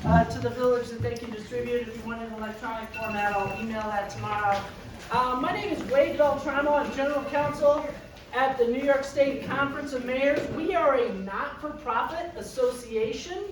to the village that they can distribute. If you want an electronic format, I'll email that tomorrow. My name is Wade Beltramo. I'm General Counsel at the New York State Conference of Mayors. We are a not-for-profit association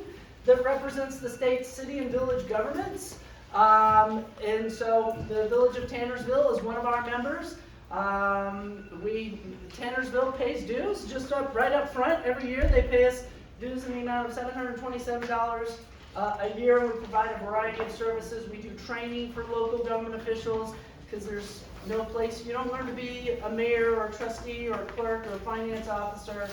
that represents the state, city, and village governments. And so the Village of Tannersville is one of our members. Tannersville pays dues just right up front every year. They pay us dues in the amount of $727 a year. We provide a variety of services. We do training for local government officials because there's no place you don't learn to be a mayor or a trustee or a clerk or a finance officer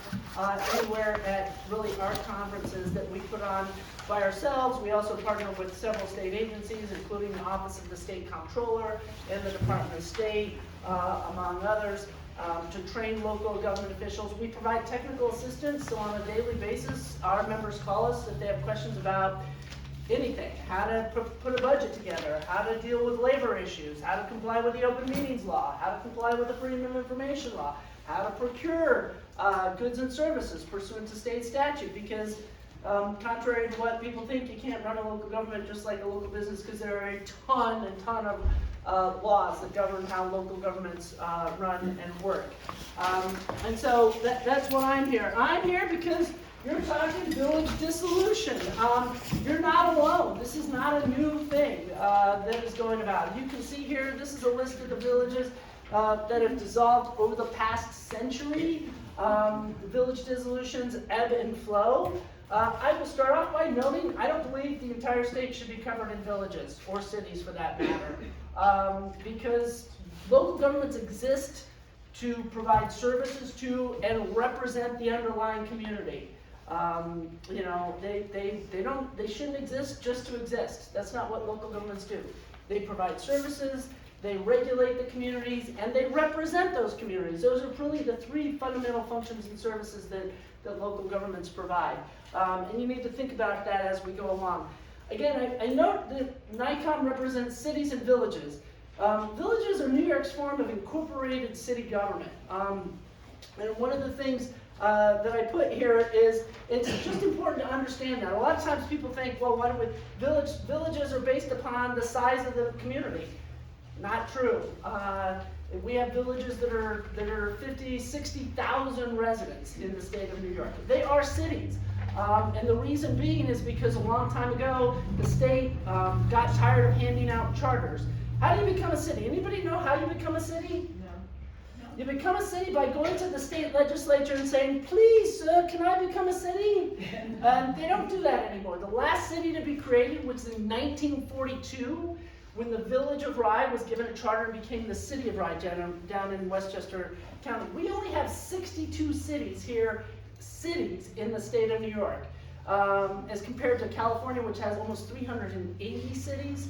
anywhere at really our conferences that we put on by ourselves. We also partner with several state agencies, including the Office of the State Comptroller and the Department of State, among others, to train local government officials. We provide technical assistance, so on a daily basis, our members call us if they have questions about anything: how to put a budget together, how to deal with labor issues, how to comply with the open meetings law, how to comply with the freedom of information law, how to procure goods and services pursuant to state statute, because contrary to what people think, you can't run a local government just like a local business, because there are a ton of laws that govern how local governments run and work. And so that's why I'm here. I'm here because you're talking village dissolution. You're not alone. This is not a new thing that is going about. You can see here, this is a list of the villages that have dissolved over the past century. The village dissolutions ebb and flow. I will start off by noting I don't believe the entire state should be covered in villages, or cities for that matter, because local governments exist to provide services to and represent the underlying community. They shouldn't exist just to exist. That's not what local governments do. They provide services, they regulate the communities, and they represent those communities. Those are really the three fundamental functions and services that local governments provide. And you need to think about that as we go along. Again, I note that NICOM represents cities and villages. Villages are New York's form of incorporated city government. And one of the things that I put here is, it's just important to understand that. A lot of times people think, well, villages are based upon the size of the community. Not true. We have villages that are 50, 60,000 residents in the state of New York. They are cities. And the reason being is because a long time ago, the state got tired of handing out charters. How do you become a city? Anybody know how you become a city? You become a city by going to the state legislature and saying, please, sir, can I become a city? They don't do that anymore. The last city to be created was in 1942, when the Village of Rye was given a charter and became the City of Rye down in Westchester County. We only have 62 cities here, cities in the state of New York, as compared to California, which has almost 380 cities,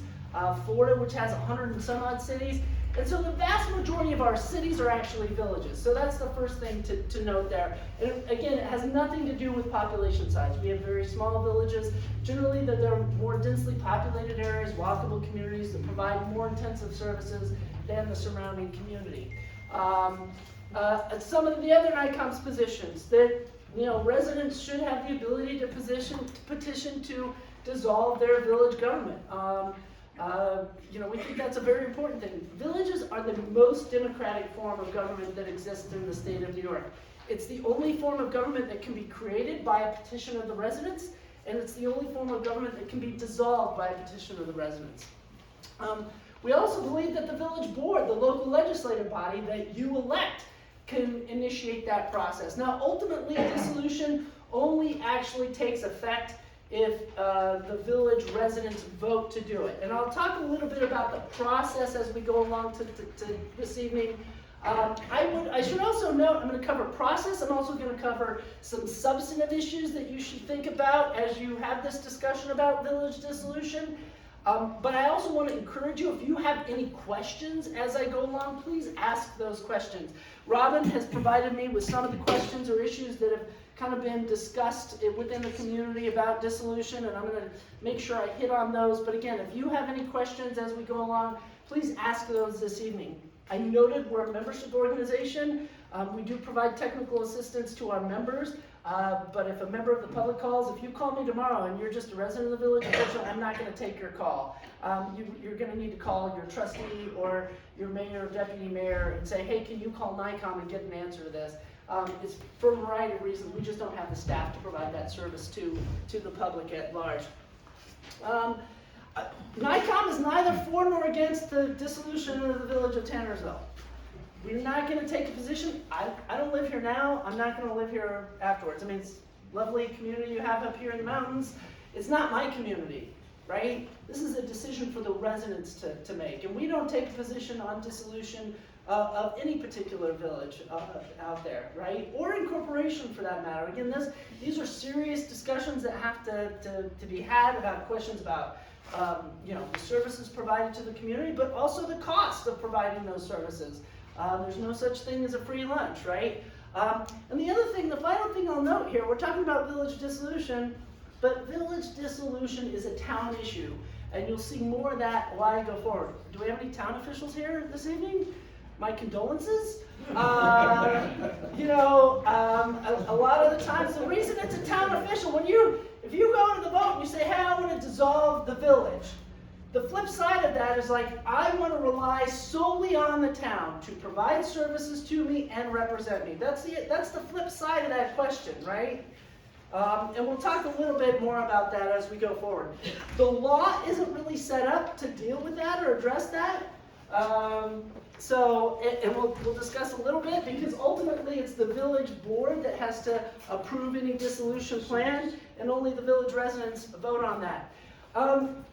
Florida, which has 100 and some odd cities. And so the vast majority of our cities are actually villages. So that's the first thing to note there. And again, it has nothing to do with population size. We have very small villages. Generally, they're more densely populated areas, walkable communities that provide more intensive services than the surrounding community. Some of the other NICOM's positions that residents should have the ability to petition to dissolve their village government. We think that's a very important thing. Villages are the most democratic form of government that exists in the state of New York. It's the only form of government that can be created by a petition of the residents, and it's the only form of government that can be dissolved by a petition of the residents. We also believe that the village board, the local legislative body that you elect, can initiate that process. Now, ultimately, dissolution only actually takes effect if the village residents vote to do it. And I'll talk a little bit about the process as we go along to this evening. I should also note, I'm going to cover process. I'm also going to cover some substantive issues that you should think about as you have this discussion about village dissolution. But I also want to encourage you, if you have any questions as I go along, please ask those questions. Robin has provided me with some of the questions or issues that have kind of been discussed within the community about dissolution, and I'm going to make sure I hit on those. But again, if you have any questions as we go along, please ask those this evening. I noted we're a membership organization. We do provide technical assistance to our members. But if a member of the public calls, if you call me tomorrow and you're just a resident of the village, unfortunately, I'm not going to take your call. You're going to need to call your trustee or your mayor or deputy mayor and say, hey, can you call NICOM and get an answer to this? It's for a variety of reasons. We just don't have the staff to provide that service to the public at large. NICOM is neither for nor against the dissolution of the Village of Tannersville. We're not going to take a position. I don't live here now. I'm not going to live here afterwards. I mean, it's a lovely community you have up here in the mountains. It's not my community, right? This is a decision for the residents to make. And we don't take a position on dissolution of any particular village out there, right? Or incorporation for that matter. Again, these are serious discussions that have to be had about questions about the services provided to the community, but also the cost of providing those services. There's no such thing as a free lunch, right? And the other thing, the final thing I'll note here, we're talking about village dissolution, but village dissolution is a town issue, and you'll see more of that while I go forward. Do we have any town officials here this evening? My condolences. A lot of the times, the reason it's a town official, if you go to the vote and you say, hey, I want to dissolve the village, the flip side of that is like, I want to rely solely on the town to provide services to me and represent me. That's the flip side of that question, right? And we'll talk a little bit more about that as we go forward. The law isn't really set up to deal with that or address that. We'll discuss a little bit, because ultimately it's the village board that has to approve any dissolution plan, and only the village residents vote on that.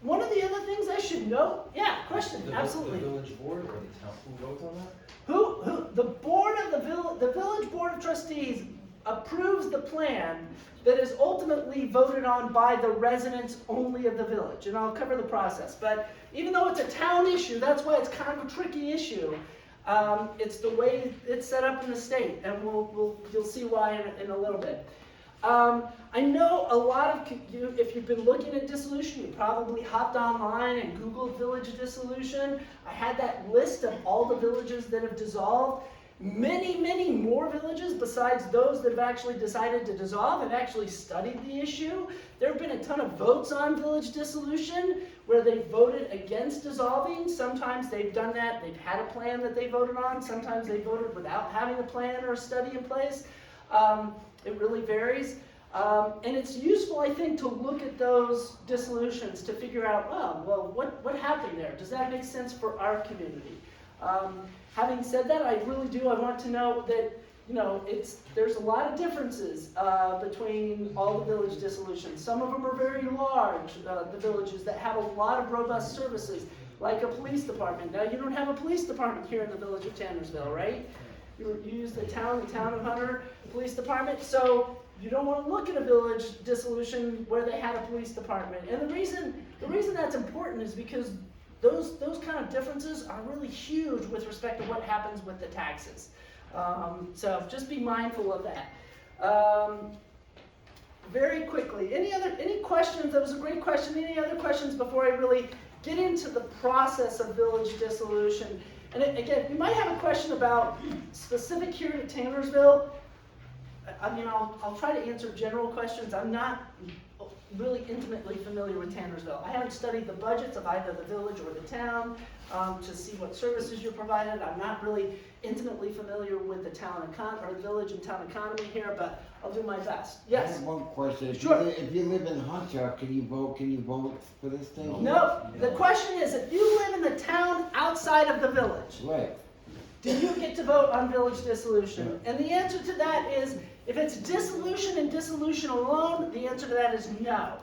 One of the other things I should note, question, absolutely. The village board or the town, who votes on that? The board of the village board of trustees approves the plan that is ultimately voted on by the residents only of the village, and I'll cover the process. But even though it's a town issue, that's why it's kind of a tricky issue. It's the way it's set up in the state, and you'll see why in a little bit. I know a lot of you, if you've been looking at dissolution, you probably hopped online and Googled village dissolution. I had that list of all the villages that have dissolved. Many, many more villages besides those that have actually decided to dissolve have actually studied the issue. There have been a ton of votes on village dissolution where they voted against dissolving. Sometimes they've done that, they've had a plan that they voted on. Sometimes they voted without having a plan or a study in place. It really varies. And it's useful, I think, to look at those dissolutions to figure out, what happened there? Does that make sense for our community? Having said that, I want to know that, there's a lot of differences between all the village dissolutions. Some of them are very large, the villages that have a lot of robust services, like a police department. Now, you don't have a police department here in the village of Tannersville, right? You use the town of Hunter Police Department, so you don't want to look at a village dissolution where they had a police department. And the reason that's important is because those kind of differences are really huge with respect to what happens with the taxes. So just be mindful of that. Very quickly, any questions? That was a great question. Any other questions before I really get into the process of village dissolution? And again, you might have a question about specific here to Tannersville. I'll try to answer general questions. I'm not really intimately familiar with Tannersville. I haven't studied the budgets of either the village or the town to see what services you're provided. I'm not really intimately familiar with the village and town economy here, but I'll do my best. Yes? I have one question. Sure. If you live in Hunter, can you vote for this thing? No. The question is, if you live in the town outside of the village, Right. do you get to vote on village dissolution? And the answer to that is, if it's dissolution and dissolution alone, the answer to that is no.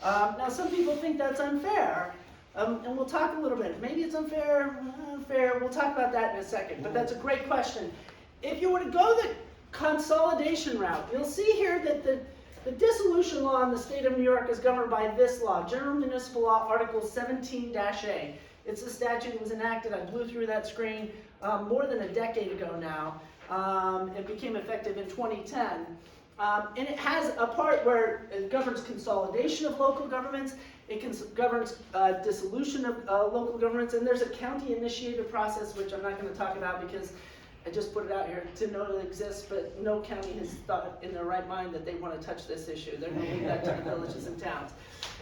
Now, some people think that's unfair, and we'll talk a little bit. Maybe it's unfair, we'll talk about that in a second, but that's a great question. If you were to go the consolidation route, you'll see here that the dissolution law in the state of New York is governed by this law, General Municipal Law, Article 17-A. It's a statute that was enacted, I blew through that screen, more than a decade ago now. It became effective in 2010. And it has a part where it governs consolidation of local governments, it governs dissolution of local governments, and there's a county-initiated process, which I'm not going to talk about because I just put it out here to know it exists, but no county has thought in their right mind that they want to touch this issue. They're going to leave that to the villages and towns.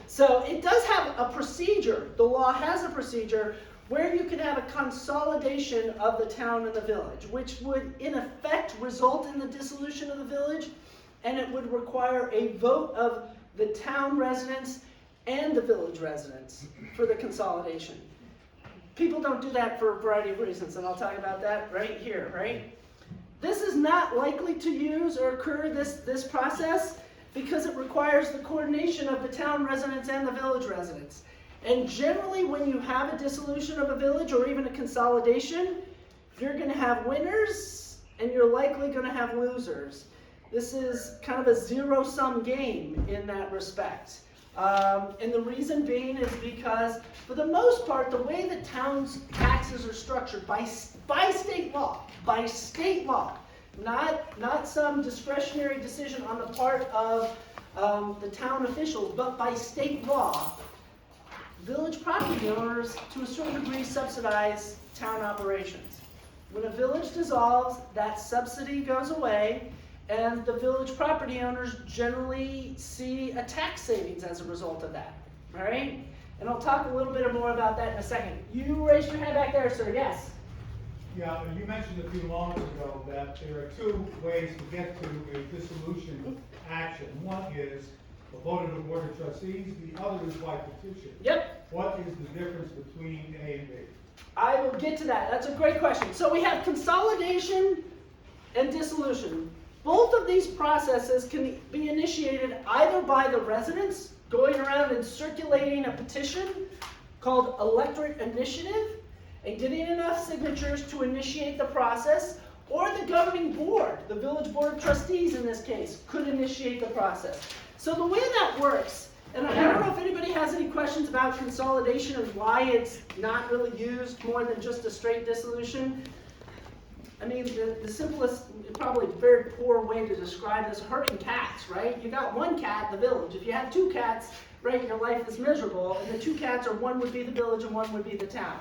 So it does have a procedure. The law has a procedure where you can have a consolidation of the town and the village, which would in effect result in the dissolution of the village, and it would require a vote of the town residents and the village residents for the consolidation. People don't do that for a variety of reasons, and I'll talk about that right here, right? This is not likely to use or occur, this process, because it requires the coordination of the town residents and the village residents. And generally, when you have a dissolution of a village or even a consolidation, you're going to have winners and you're likely going to have losers. This is kind of a zero-sum game in that respect. And the reason being is because, for the most part, the way the town's taxes are structured by state law, not some discretionary decision on the part of the town officials, but by state law, village property owners, to a certain degree, subsidize town operations. When a village dissolves, that subsidy goes away, and the village property owners generally see a tax savings as a result of that, all right? And I'll talk a little bit more about that in a second. You raised your hand back there, sir, yes? Yeah, you mentioned a few moments ago that there are two ways to get to a dissolution action. One is a vote of the Board of Trustees, the other is by petition. Yep. What is the difference between A and B? I will get to that. That's a great question. So we have consolidation and dissolution. Both of these processes can be initiated either by the residents going around and circulating a petition called electorate initiative and getting enough signatures to initiate the process, or the governing board, the village board of trustees in this case, could initiate the process. So the way that works, and I don't know if anybody has any questions about consolidation and why it's not really used more than just a straight dissolution. I mean, the simplest, probably very poor way to describe this, herding cats, right? You got one cat, the village. If you have two cats, right, your life is miserable, and the two cats are, one would be the village and one would be the town.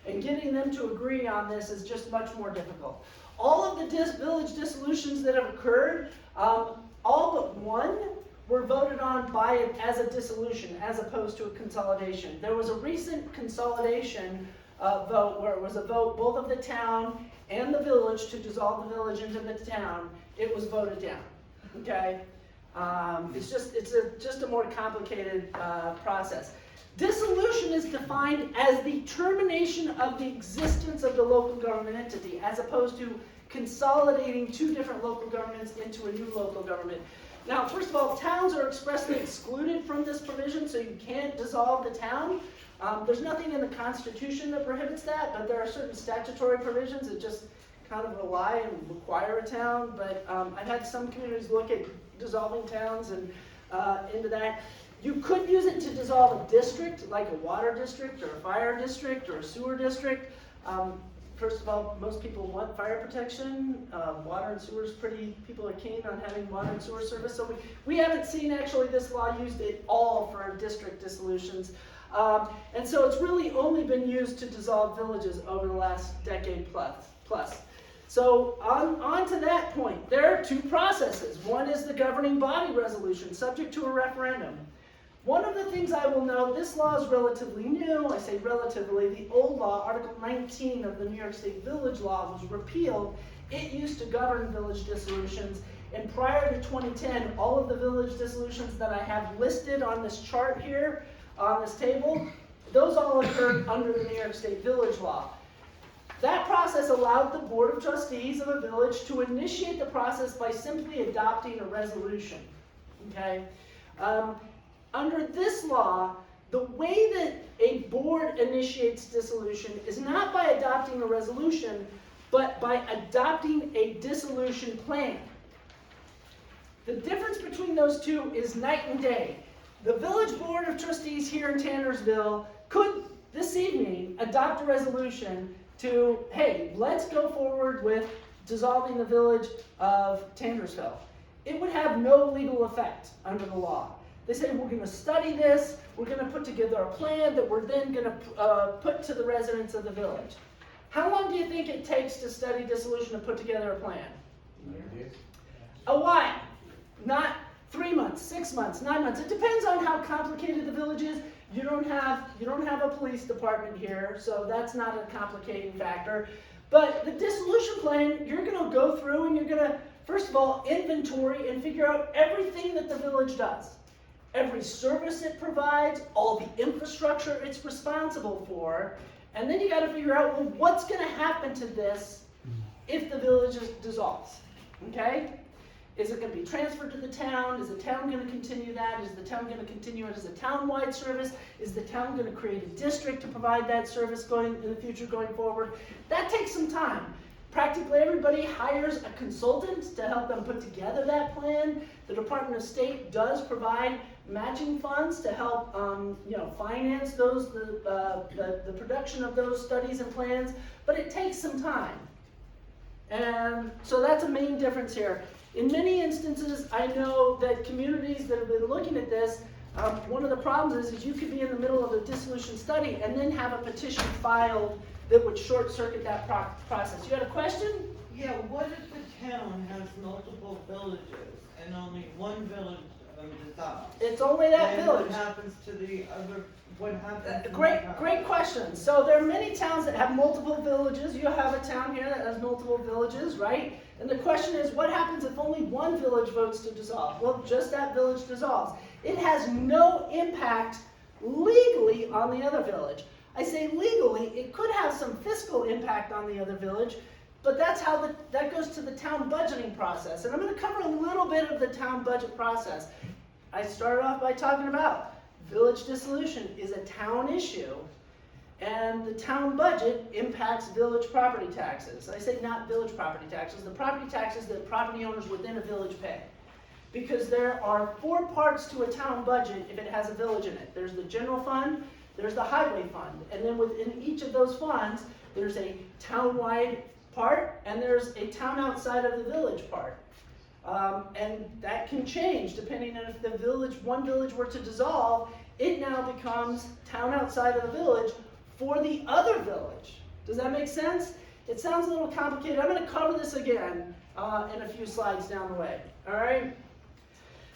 And getting them to agree on this is just much more difficult. All of the village dissolutions that have occurred, all but one, were voted on by it as a dissolution, as opposed to a consolidation. There was a recent consolidation vote where it was a vote both of the town and the village to dissolve the village into the town. It was voted down. Okay, it's just a more complicated process. Dissolution is defined as the termination of the existence of the local government entity, as opposed to consolidating two different local governments into a new local government. Now, first of all, towns are expressly excluded from this provision, so you can't dissolve the town. There's nothing in the Constitution that prohibits that, but there are certain statutory provisions that just kind of rely and require a town. But I've had some communities look at dissolving towns and into that. You could use it to dissolve a district, like a water district or a fire district or a sewer district. First of all, most people want fire protection. Water and sewer is people are keen on having water and sewer service. So we haven't seen actually this law used at all for district dissolutions. And so it's really only been used to dissolve villages over the last decade plus. So on to that point, there are two processes. One is the governing body resolution, subject to a referendum. One of the things I will note, this law is relatively new. I say relatively. The old law, Article 19 of the New York State Village Law, was repealed. It used to govern village dissolutions. And prior to 2010, all of the village dissolutions that I have listed on this chart here, on this table, those all occurred under the New York State Village Law. That process allowed the Board of Trustees of a village to initiate the process by simply adopting a resolution. Okay? Under this law, the way that a board initiates dissolution is not by adopting a resolution, but by adopting a dissolution plan. The difference between those two is night and day. The Village Board of Trustees here in Tannersville could, this evening, adopt a resolution to, hey, let's go forward with dissolving the Village of Tannersville. It would have no legal effect under the law. They say, we're going to study this, we're going to put together a plan that we're then going to put to the residents of the village. How long do you think it takes to study dissolution and put together a plan? 90 days? A while. Not 3 months, 6 months, 9 months. It depends on how complicated the village is. You don't have a police department here, so that's not a complicating factor. But the dissolution plan, you're gonna go through and you're gonna, first of all, inventory and figure out everything that the village does. Every service it provides, all the infrastructure it's responsible for, and then you gotta figure out, well, what's gonna happen to this if the village dissolves, okay? Is it gonna be transferred to the town? Is the town gonna continue that? Is the town gonna continue it as a town-wide service? Is the town gonna create a district to provide that service going in the future going forward? That takes some time. Practically everybody hires a consultant to help them put together that plan. The Department of State does provide matching funds to help, finance those, the production of those studies and plans, but it takes some time. And so that's a main difference here. In many instances, I know that communities that have been looking at this, one of the problems is you could be in the middle of a dissolution study and then have a petition filed that would short circuit that process. You had a question? Yeah, what if the town has multiple villages and only one village dissolves? It's only that Then village. what happens to the other, what happens to Great question. So there are many towns that have multiple villages. You have a town here that has multiple villages, right? And the question is, what happens if only one village votes to dissolve? Well, just that village dissolves. It has no impact legally on the other village. I say legally, it could have some fiscal impact on the other village, but that's how that goes to the town budgeting process. And I'm going to cover a little bit of the town budget process. I started off by talking about village dissolution is a town issue, and the town budget impacts village property taxes. I say not village property taxes, the property taxes that property owners within a village pay. Because there are 4 parts to a town budget if it has a village in it. There's the general fund, there's the highway fund, and then within each of those funds, there's a town-wide part, and there's a town outside of the village part. And that can change depending on if one village were to dissolve, it now becomes town outside of the village for the other village. Does that make sense? It sounds a little complicated. I'm going to cover this again in a few slides down the way. All right?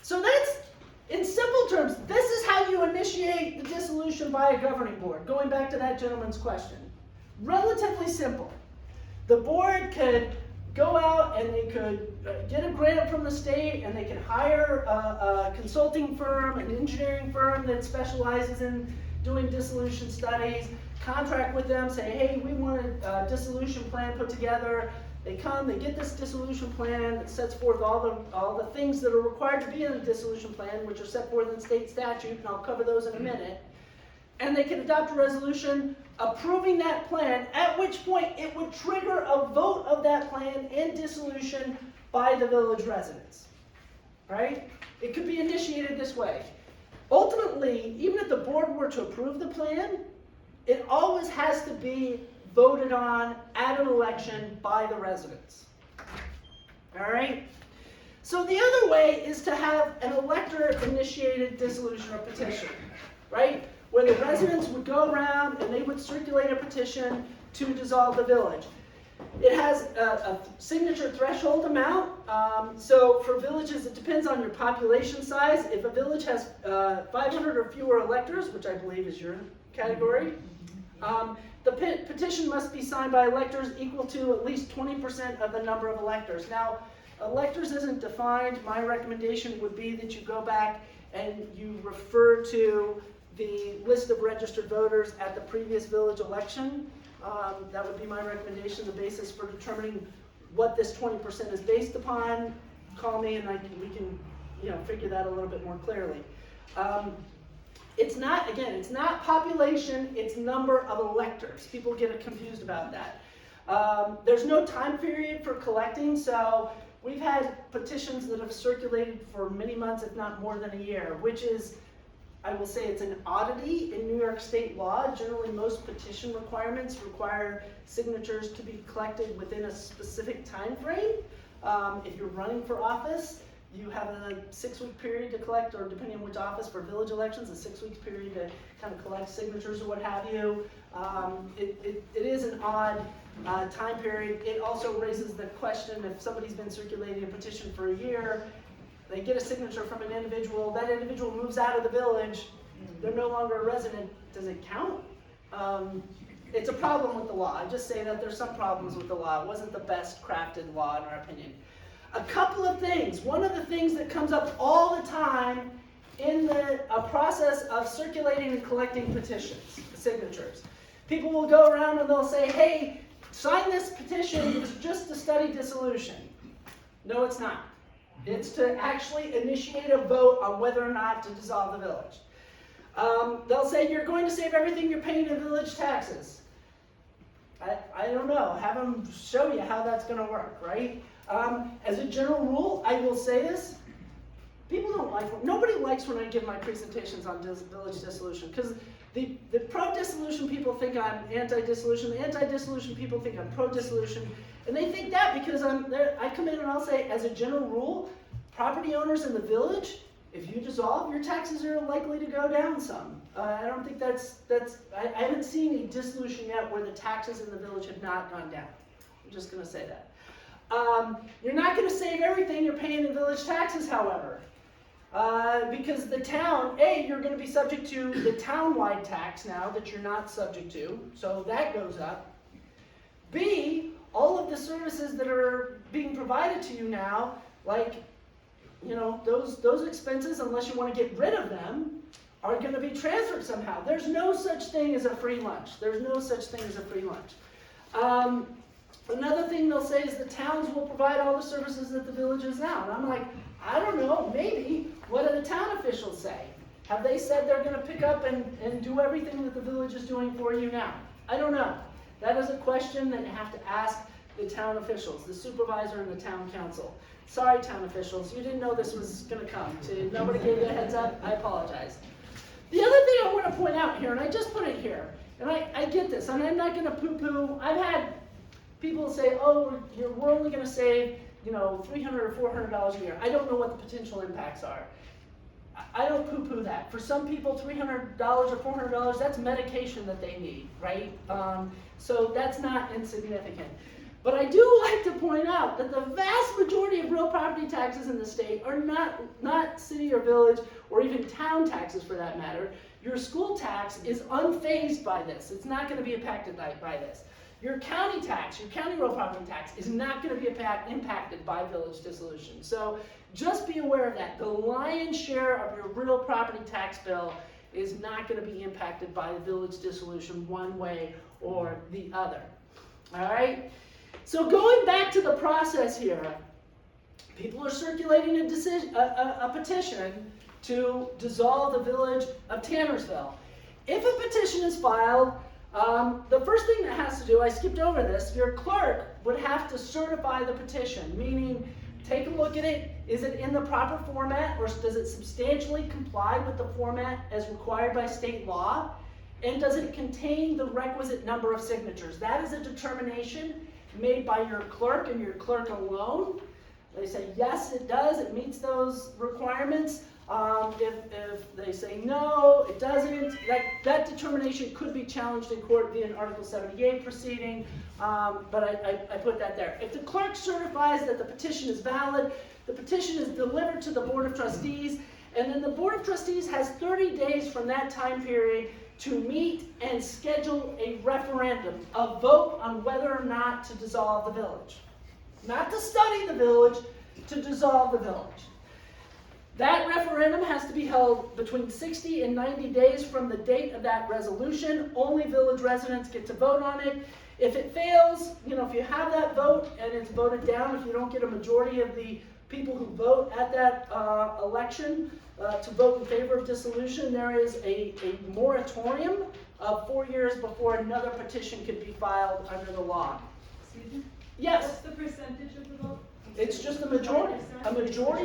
So that's, in simple terms, this is how you initiate the dissolution by a governing board, going back to that gentleman's question. Relatively simple. The board could go out and they could get a grant from the state, and they can hire a consulting firm, an engineering firm that specializes in doing dissolution studies, contract with them, say, hey, we want a dissolution plan put together. They come, they get this dissolution plan that sets forth all the things that are required to be in a dissolution plan, which are set forth in state statute, and I'll cover those in a minute. And they can adopt a resolution approving that plan, at which point it would trigger a vote of that plan and dissolution by the village residents, right? It could be initiated this way. Ultimately, even if the board were to approve the plan, it always has to be voted on at an election by the residents. All right? So the other way is to have an elector-initiated dissolution or petition, right? Where the residents would go around and they would circulate a petition to dissolve the village. It has a signature threshold amount. So for villages, it depends on your population size. If a village has 500 or fewer electors, which I believe is your category, the petition must be signed by electors equal to at least 20% of the number of electors. Now, electors isn't defined. My recommendation would be that you go back and you refer to the list of registered voters at the previous village election. That would be my recommendation, the basis for determining what this 20% is based upon. Call me and we can figure that a little bit more clearly. It's not population, it's number of electors. People get confused about that. There's no time period for collecting, so we've had petitions that have circulated for many months, if not more than a year, which is, I will say, it's an oddity in New York State law. Generally, most petition requirements require signatures to be collected within a specific time frame. If you're running for office, you have a 6-week period to collect, or depending on which office, for village elections, a 6-week period to kind of collect signatures or what have you. It is an odd time period. It also raises the question, if somebody's been circulating a petition for a year, they get a signature from an individual, that individual moves out of the village, they're no longer a resident, does it count? It's a problem with the law. I just say that there's some problems with the law. It wasn't the best crafted law in our opinion. A couple of things. One of the things that comes up all the time in the process of circulating and collecting petitions, signatures. People will go around and they'll say, hey, sign this petition, it's just to study dissolution. No, it's not. It's to actually initiate a vote on whether or not to dissolve the village. They'll say you're going to save everything you're paying in village taxes. I don't know. Have them show you how that's going to work, right? As a general rule, I will say this. People don't like, nobody likes when I give my presentations on village dissolution, because the pro-dissolution people think I'm anti-dissolution, the anti-dissolution people think I'm pro-dissolution, and they think that because I come in and I'll say, as a general rule, property owners in the village, if you dissolve, your taxes are likely to go down some. I don't think I haven't seen a dissolution yet where the taxes in the village have not gone down. I'm just going to say that. You're not going to save everything you're paying in village taxes, however. Because the town, A, you're going to be subject to the town-wide tax now that you're not subject to, so that goes up. B, all of the services that are being provided to you now, like, you know, those expenses, unless you want to get rid of them, are going to be transferred somehow. There's no such thing as a free lunch. There's no such thing as a free lunch. Another thing they'll say is the towns will provide all the services that the village is now. And I'm like, I don't know, maybe. What do the town officials say? Have they said they're going to pick up and do everything that the village is doing for you now? I don't know. That is a question that you have to ask the town officials, the supervisor and the town council. Sorry, town officials, you didn't know this was going to come. Nobody gave you a heads up. I apologize. The other thing I want to point out here, and I just put it here, and I get this, and I'm not going to poo-poo. I've had people say, oh, we're only going to save, you know, $300 or $400 a year. I don't know what the potential impacts are. I don't poo-poo that. For some people, $300 or $400, that's medication that they need, right? So that's not insignificant. But I do like to point out that the vast majority of real property taxes in the state are not city or village or even town taxes for that matter. Your school tax is unfazed by this. It's not going to be impacted by this. Your county tax, your county real property tax is not going to be impacted by village dissolution. So just be aware of that. The lion's share of your real property tax bill is not going to be impacted by village dissolution one way or the other. All right? So going back to the process here, people are circulating a petition to dissolve the Village of Tannersville. If a petition is filed, the first thing that has to do, I skipped over this, your clerk would have to certify the petition, meaning take a look at it. Is it in the proper format, or does it substantially comply with the format as required by state law? And does it contain the requisite number of signatures? That is a determination made by your clerk and your clerk alone. They say, yes, it does, it meets those requirements. If they say no, it doesn't, that determination could be challenged in court via an Article 78 proceeding, but I put that there. If the clerk certifies that the petition is valid, the petition is delivered to the Board of Trustees, and then the Board of Trustees has 30 days from that time period to meet and schedule a referendum, a vote on whether or not to dissolve the village. Not to study the village, to dissolve the village. That referendum has to be held between 60 and 90 days from the date of that resolution. Only village residents get to vote on it. If it fails, you know, if you have that vote and it's voted down, if you don't get a majority of the people who vote at that election to vote in favor of dissolution, there is a moratorium of 4 years before another petition can be filed under the law. Excuse me? Yes. What's the percentage of the vote? It's just a majority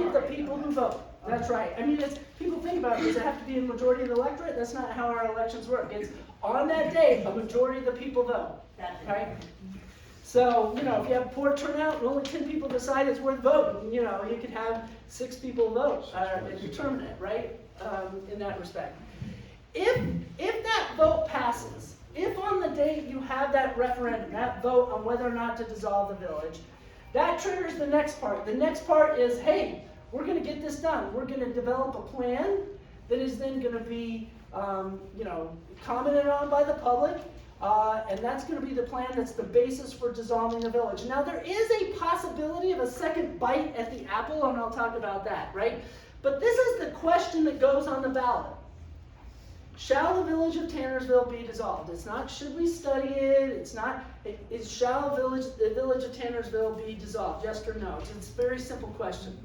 of the people who vote. That's right. I mean, people think about it, does it have to be a majority of the electorate? That's not how our elections work. It's on that day, a majority of the people vote, right? So, you know, if you have poor turnout and only 10 people decide it's worth voting, you know, you could have 6 people vote and determine it, right? In that respect. If that vote passes, if on date you have that referendum, that vote on whether or not to dissolve the village, that triggers the next part. The next part is, hey, we're gonna get this done. We're gonna develop a plan that is then gonna be, commented on by the public, and that's gonna be the plan that's the basis for dissolving the village. Now, there is a possibility of a second bite at the apple, and I'll talk about that, right? But this is the question that goes on the ballot. Shall the Village of Tannersville be dissolved? It's not, should we study it? It's not, shall the Village of Tannersville be dissolved? Yes or no? It's a very simple question.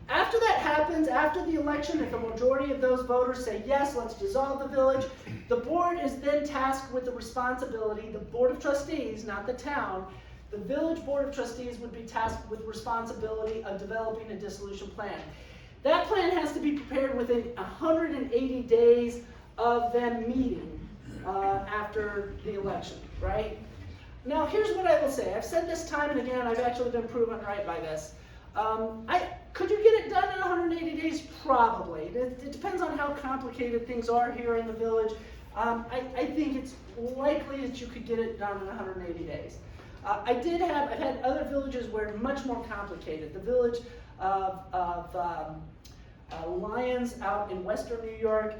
After that happens, after the election, if a majority of those voters say, yes, let's dissolve the village, the board is then tasked with the responsibility, the Board of Trustees, not the town, the Village Board of Trustees would be tasked with responsibility of developing a dissolution plan. That plan has to be prepared within 180 days of them meeting after the election, right? Now, here's what I will say. I've said this time and again, I've actually been proven right by this. Could you get it done in 180 days? Probably. It depends on how complicated things are here in the village. I think it's likely that you could get it done in 180 days. I've had other villages where much more complicated. The village of Lyons out in western New York,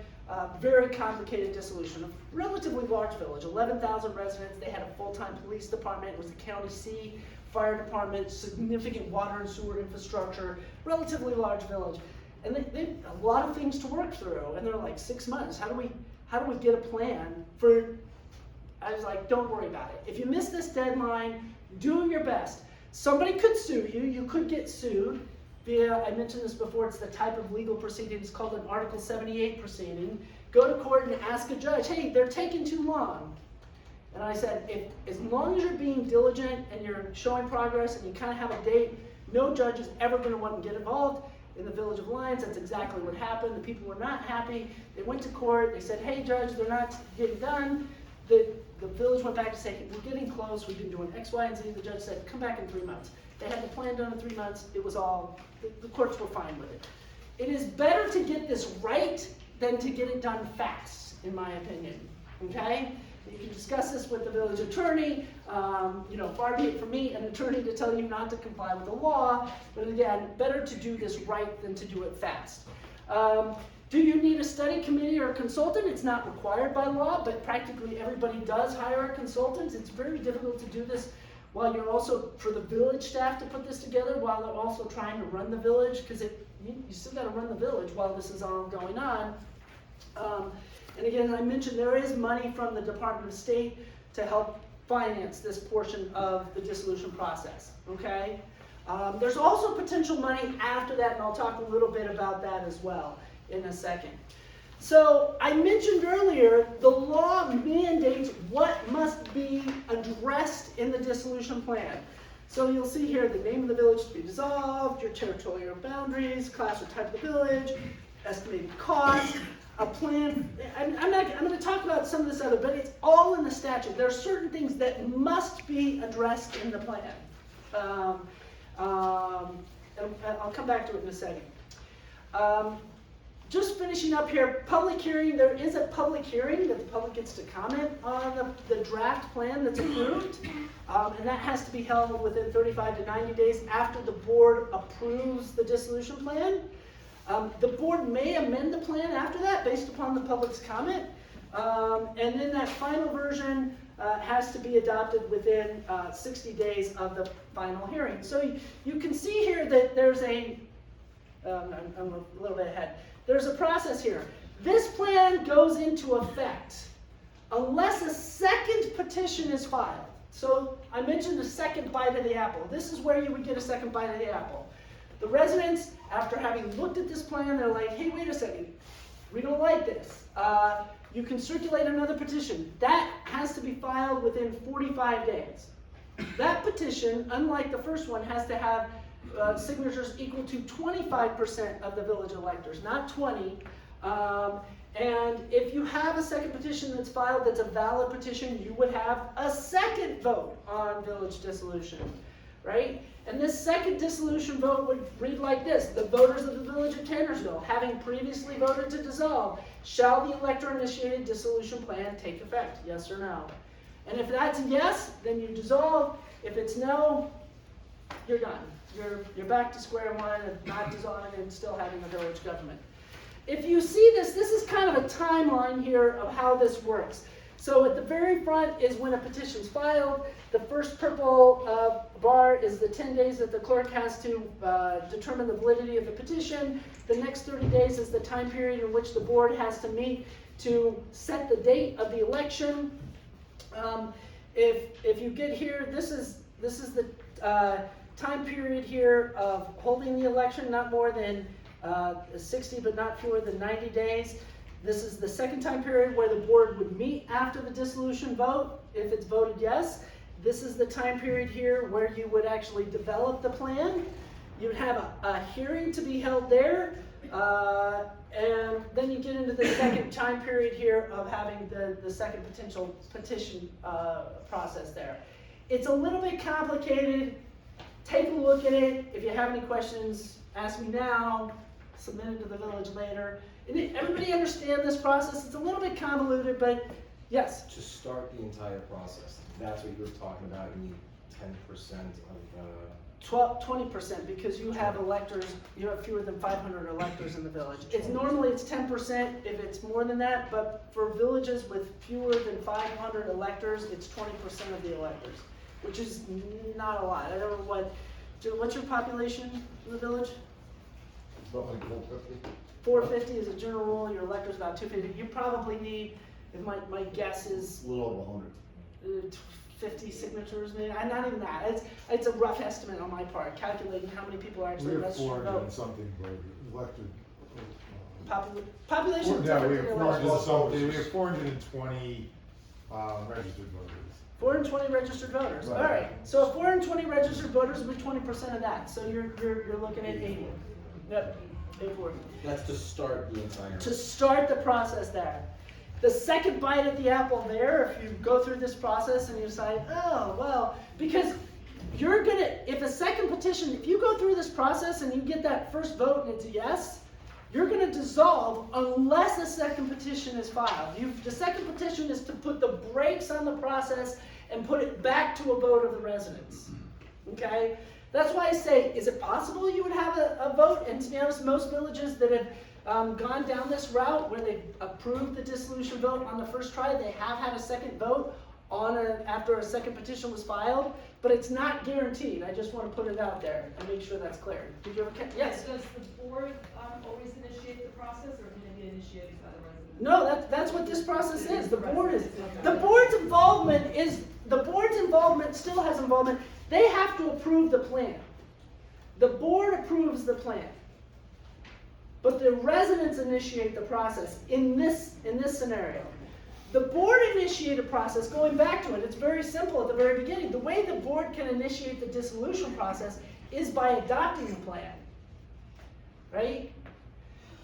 very complicated dissolution. A relatively large village, 11,000 residents. They had a full-time police department. It was the county seat, fire department, significant water and sewer infrastructure, relatively large village. And they had a lot of things to work through. And they're like, 6 months, how do we get a plan for, I was like, don't worry about it. If you miss this deadline, do your best. Somebody could sue you. You could get sued via, I mentioned this before, it's the type of legal proceeding, it's called an Article 78 proceeding. Go to court and ask a judge, hey, they're taking too long. And I said, as long as you're being diligent and you're showing progress and you kind of have a date, no judge is ever going to want to get involved. In the Village of Lyons, that's exactly what happened. The people were not happy. They went to court. They said, hey, judge, they're not getting done. The village went back to say, we're getting close. We've been doing X, Y, and Z. The judge said, come back in 3 months. They had the plan done in 3 months. It was all, the courts were fine with it. It is better to get this right than to get it done fast, in my opinion, okay? You can discuss this with the village attorney. Far be it from me, an attorney, to tell you not to comply with the law. But again, better to do this right than to do it fast. Do you need a study committee or a consultant? It's not required by law, but practically everybody does hire a consultant. It's very difficult to do this while you're also, for the village staff to put this together, while they're also trying to run the village, because you still got to run the village while this is all going on. And again, I mentioned there is money from the Department of State to help finance this portion of the dissolution process, okay? There's also potential money after that, and I'll talk a little bit about that as well in a second. So I mentioned earlier, the law mandates what must be addressed in the dissolution plan. So you'll see here the name of the village to be dissolved, your territorial boundaries, class or type of the village, estimated cost, a plan. I'm going to talk about some of this other, but it's all in the statute. There are certain things that must be addressed in the plan. And I'll come back to it in a second. Just finishing up here, public hearing. There is a public hearing that the public gets to comment on the draft plan that's approved. And that has to be held within 35 to 90 days after the board approves the dissolution plan. The board may amend the plan after that based upon the public's comment. And then that final version has to be adopted within 60 days of the final hearing. So you can see here that there's I'm a little bit ahead. There's a process here. This plan goes into effect unless a second petition is filed. So I mentioned the second bite of the apple. This is where you would get a second bite of the apple. The residents, after having looked at this plan, they're like, hey, wait a second, we don't like this. You can circulate another petition. That has to be filed within 45 days. That petition, unlike the first one, has to have signatures equal to 25% of the village electors, not 20. And if you have a second petition that's filed that's a valid petition, you would have a second vote on village dissolution. right? And this second dissolution vote would read like this: the voters of the Village of Tannersville, having previously voted to dissolve, shall the elector-initiated dissolution plan take effect, yes or no? And if that's a yes, then you dissolve. If it's no, you're done. You're back to square one of not dissolving and still having a village government. If you see this is kind of a timeline here of how this works. So at the very front is when a petition's filed. The first purple bar is the 10 days that the clerk has to determine the validity of the petition. The next 30 days is the time period in which the board has to meet to set the date of the election. If you get here, this is the time period here of holding the election, not more than 60 but not fewer than 90 days. This is the second time period where the board would meet after the dissolution vote, if it's voted yes. This is the time period here where you would actually develop the plan. You would have a hearing to be held there, and then you get into the second time period here of having the second potential petition process there. It's a little bit complicated. Take a look at it. If you have any questions, ask me now, submit it to the village later. Everybody understand this process? It's a little bit convoluted, but yes? To start the entire process, that's what you were talking about, you need 10% of, 20%, because you have electors, you have fewer than 500 electors in the village. Normally it's 10% if it's more than that, but for villages with fewer than 500 electors, it's 20% of the electors, which is not a lot. I don't know what's your population in the village? About like 450. 450 is a general rule, your elector's about 250. You probably need, if my guess is A little over 100. 50 signatures, maybe. Not even that. It's a rough estimate on my part, calculating how many people are actually We have registered to 400 vote. and something elected. Population of Yeah, we have 400 400 electors. something, we have 420 registered voters. 420 registered voters. Right. All right. So if 420 registered voters would be 20% of that. So you're looking at 80. Yep. 84. that's to start the entire. To start the process there. The second bite at the apple there, if you go through this process and you decide, oh, well, because you're gonna, if a second petition, if you go through this process and you get that first vote and it's a yes, you're gonna dissolve unless a second petition is filed. The second petition is to put the brakes on the process and put it back to a vote of the residents, okay? That's why I say, is it possible you would have a vote? And to be honest, most villages that have gone down this route where they've approved the dissolution vote on the first try, they have had a second vote after a second petition was filed, but it's not guaranteed. I just want to put it out there and make sure that's clear. Did you ever yes? Does the board always initiate the process, or can it be initiated by the residents? No, that's what this process is. The board's involvement still has involvement. They have to approve the plan. The board approves the plan. But the residents initiate the process in this scenario. The board initiated process, going back to it, it's very simple at the very beginning. The way the board can initiate the dissolution process is by adopting the plan, right?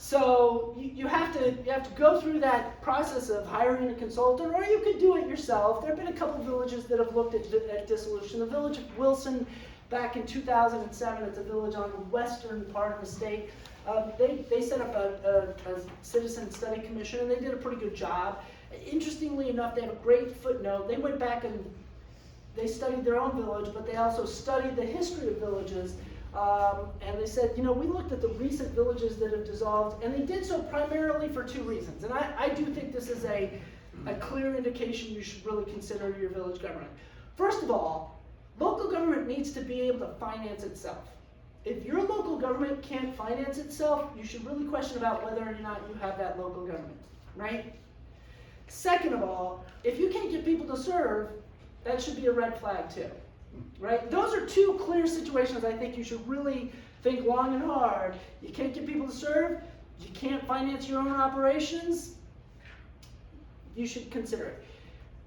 So you have to go through that process of hiring a consultant, or you could do it yourself. There have been a couple villages that have looked at dissolution. The village of Wilson, back in 2007, it's a village on the western part of the state. They set up a citizen study commission, and they did a pretty good job. Interestingly enough, they have a great footnote. They went back and they studied their own village, but they also studied the history of villages. And they said, we looked at the recent villages that have dissolved, and they did so primarily for two reasons. And I do think this is a clear indication you should really consider your village government. First of all, local government needs to be able to finance itself. If your local government can't finance itself, you should really question about whether or not you have that local government, right? Second of all, if you can't get people to serve, that should be a red flag too, right? Those are two clear situations I think you should really think long and hard. You can't get people to serve, you can't finance your own operations, you should consider it.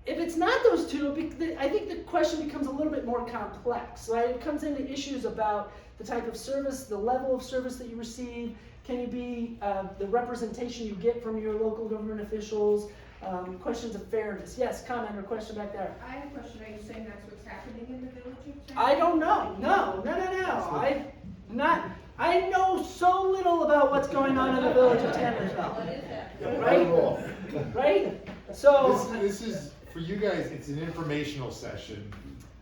If it's not those two, I think the question becomes a little bit more complex, right? It comes into issues about the type of service, the level of service that you receive. Can you be the representation you get from your local government officials? questions of fairness. Yes, comment or question back there. I have a question, are you saying that's what's happening in the Village of Tannersville? I don't know, no. I know so little about what's going on in the Village of Tannersville. What is that? Right? Right? So, This is, for you guys, it's an informational session.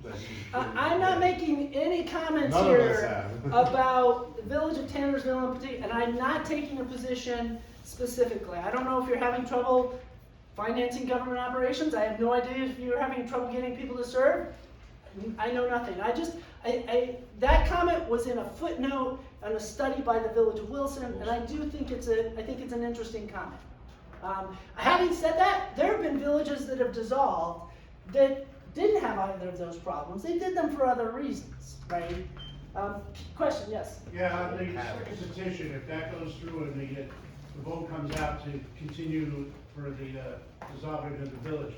that you- I'm not making any comments None of us here have. about the Village of Tannersville in particular, and I'm not taking a position specifically. I don't know if you're having trouble financing government operations. I have no idea if you're having trouble getting people to serve. I know nothing. That comment was in a footnote on a study by the Village of Wilson, and I do think it's an interesting comment. Having said that, there have been villages that have dissolved that didn't have either of those problems. They did them for other reasons, right? Question, yes? Yeah, the second petition, if that goes through and the vote comes out to continue for the dissolving of the village,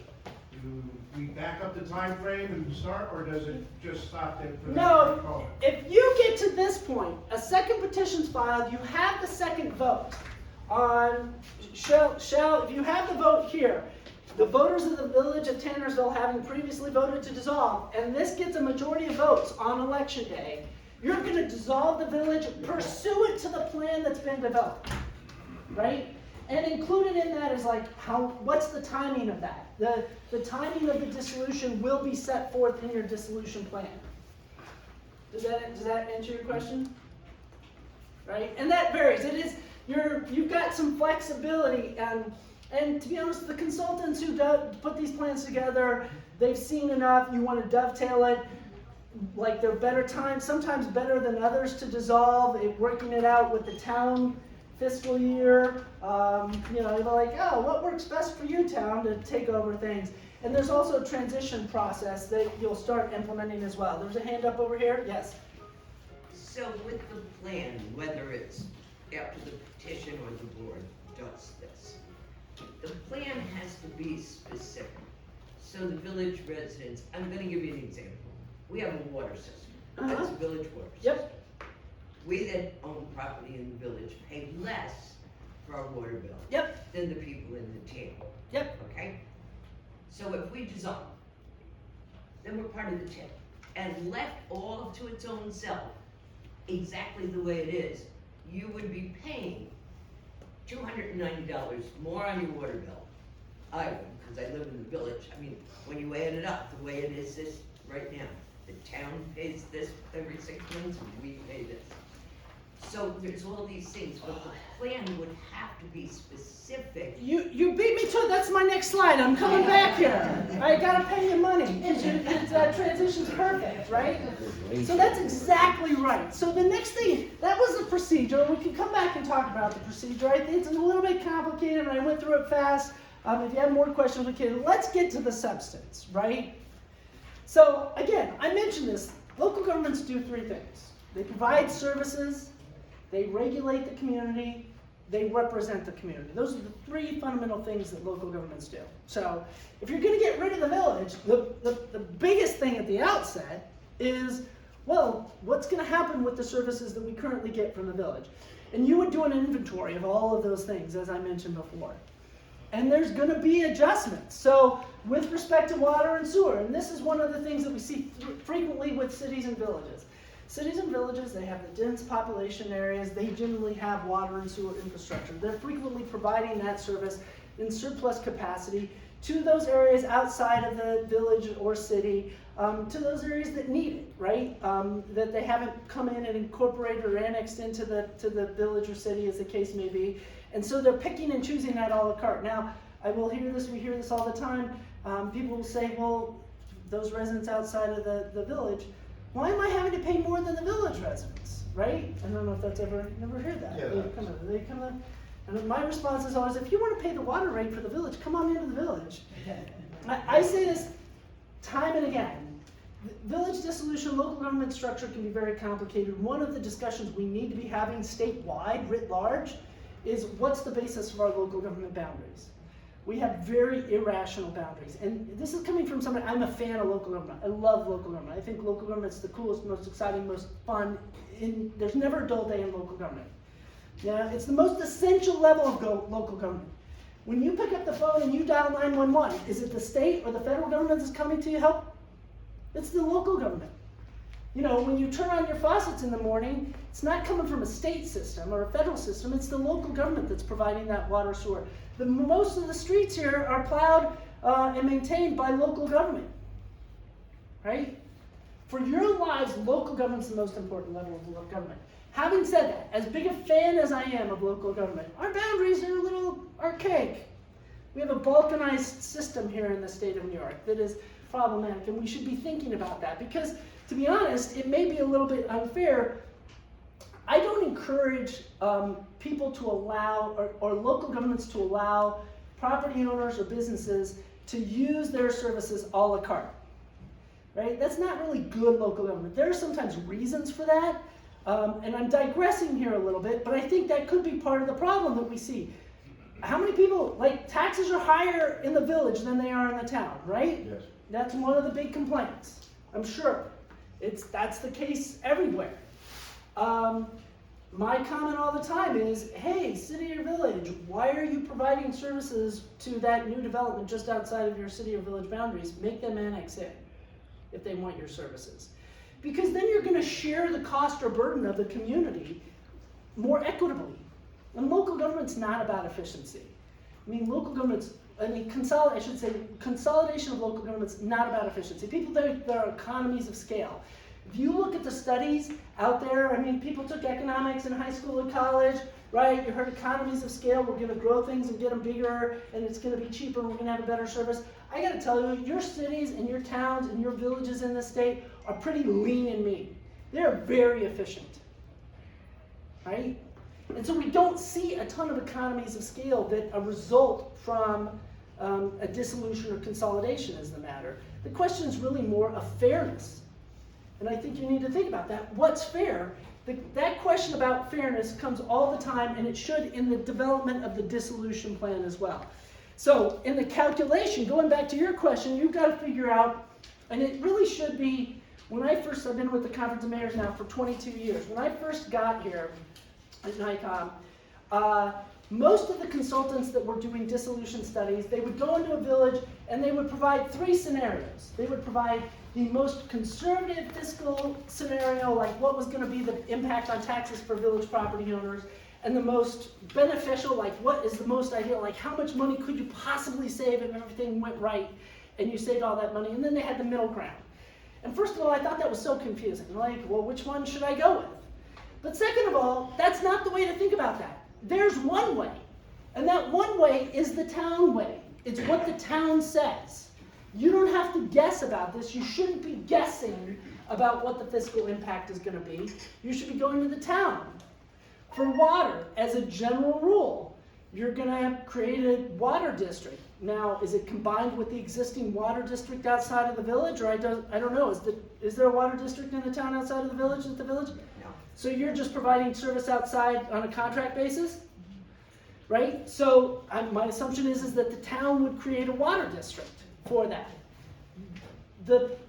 do we back up the time frame and start, or does it just stop there? For No, if you get to this point, a second petition's filed, you have the second vote on, if you have the vote here, the voters of the Village of Tannersville having previously voted to dissolve, and this gets a majority of votes on election day, you're gonna dissolve the village pursuant to the plan that's been developed, right? And included in that is like, what's the timing of that? The timing of the dissolution will be set forth in your dissolution plan. Does that answer your question? Right? And that varies. You've got some flexibility, and to be honest, the consultants who put these plans together, they've seen enough. You want to dovetail it. Like, there are better times, sometimes better than others to dissolve, working it out with the town fiscal year. They're like, oh, what works best for you, town, to take over things. And there's also a transition process that you'll start implementing as well. There's a hand up over here. Yes. So with the plan, whether it's after the petition or the board does this, the plan has to be specific. So the village residents, I'm gonna give you an example. We have a water system. That's a village water system. Yep. We that own property in the village pay less for our water bill. Yep. Than the people in the town. Yep. Okay? So if we dissolve, then we're part of the town, and left all to its own self, exactly the way it is, you would be paying $290 more on your water bill. I would, because I live in the village. I mean, when you add it up, the way it is this right now, the town pays this every 6 months, and we pay this. So there's all these things, but the plan would have to be specific. You beat me to it. That's my next slide. I'm coming back here. I gotta pay you money. That transition's perfect, right? So that's exactly right. So the next thing, that was the procedure. We can come back and talk about the procedure. I think it's a little bit complicated, and I went through it fast. If you have more questions, we can. Let's get to the substance, right? So again, I mentioned this. Local governments do three things. They provide services, they regulate the community, they represent the community. Those are the three fundamental things that local governments do. So if you're gonna get rid of the village, the biggest thing at the outset is, well, what's gonna happen with the services that we currently get from the village? And you would do an inventory of all of those things, as I mentioned before. And there's gonna be adjustments. So with respect to water and sewer, and this is one of the things that we see frequently with cities and villages. Cities and villages, they have the dense population areas, they generally have water and sewer infrastructure. They're frequently providing that service in surplus capacity to those areas outside of the village or city, to those areas that need it, right? That they haven't come in and incorporated or annexed into the village or city, as the case may be. And so they're picking and choosing that a la carte. Now, we hear this all the time. People will say, well, those residents outside of the village, why am I having to pay more than the village residents, right? I don't know if that's never heard that. Yeah, They come in, and my response is always, if you want to pay the water rate for the village, come on into the village. I say this time and again. Village dissolution, local government structure can be very complicated. One of the discussions we need to be having statewide, writ large, is what's the basis of our local government boundaries? We have very irrational boundaries. And this is coming from somebody, I'm a fan of local government. I love local government. I think local government's the coolest, most exciting, most fun. There's never a dull day in local government. Yeah, it's the most essential level of local government. When you pick up the phone and you dial 911, is it the state or the federal government that's coming to you help? It's the local government. You know, when you turn on your faucets in the morning, it's not coming from a state system or a federal system, it's the local government that's providing that water sewer. Most of the streets here are plowed and maintained by local government, right? For your lives, local government's the most important level of government. Having said that, as big a fan as I am of local government, our boundaries are a little archaic. We have a balkanized system here in the state of New York that is problematic, and we should be thinking about that because, to be honest, it may be a little bit unfair. I don't encourage people to allow, or local governments to allow property owners or businesses to use their services a la carte, right? That's not really good local government. There are sometimes reasons for that, and I'm digressing here a little bit, but I think that could be part of the problem that we see. How many people, like, taxes are higher in the village than they are in the town, right? Yes. That's one of the big complaints, I'm sure. That's the case everywhere. My comment all the time is, hey, city or village, why are you providing services to that new development just outside of your city or village boundaries? Make them annex in if they want your services. Because then you're gonna share the cost or burden of the community more equitably. And local government's not about efficiency. I mean, consolidation of local government's not about efficiency. People think there are economies of scale. If you look at the studies out there, I mean, people took economics in high school and college, right? You heard economies of scale, we're gonna grow things and get them bigger, and it's gonna be cheaper, and we're gonna have a better service. I gotta tell you, your cities and your towns and your villages in this state are pretty lean and mean. They're very efficient, right? And so we don't see a ton of economies of scale that result from a dissolution or consolidation is the matter. The question is really more of fairness. And I think you need to think about that. What's fair? That question about fairness comes all the time, and it should in the development of the dissolution plan as well. So in the calculation, going back to your question, you've got to figure out, and it really should be, I've been with the Conference of Mayors now for 22 years. When I first got here at NICOM, most of the consultants that were doing dissolution studies, they would go into a village and they would provide 3 scenarios. They would provide the most conservative fiscal scenario, like what was going to be the impact on taxes for village property owners, and the most beneficial, like what is the most ideal, like how much money could you possibly save if everything went right and you saved all that money, and then they had the middle ground. And first of all, I thought that was so confusing, like, well, which one should I go with? But second of all, that's not the way to think about that. There's one way, and that one way is the town way. It's what the town says. You don't have to guess about this. You shouldn't be guessing about what the fiscal impact is going to be. You should be going to the town. For water, as a general rule, you're going to create a water district. Now, is it combined with the existing water district outside of the village, or I don't know. Is there a water district in the town outside of the village at the village? No. So you're just providing service outside on a contract basis? Right? So my assumption is that the town would create a water district for that.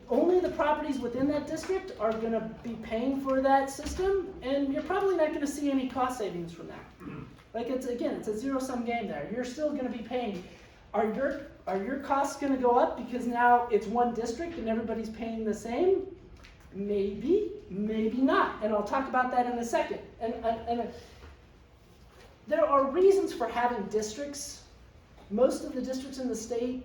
Only the properties within that district are going to be paying for that system, and you're probably not going to see any cost savings from that. Like, it's a zero-sum game there. You're still going to be paying. Are your costs going to go up because now it's one district and everybody's paying the same? Maybe, maybe not. And I'll talk about that in a second. And there are reasons for having districts. Most of the districts in the state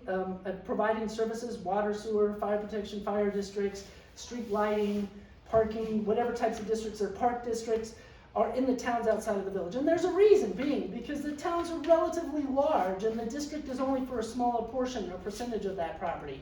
providing services, water, sewer, fire protection, fire districts, street lighting, parking, whatever types of districts are park districts, are in the towns outside of the village. And there's a reason being, because the towns are relatively large and the district is only for a smaller portion or percentage of that property.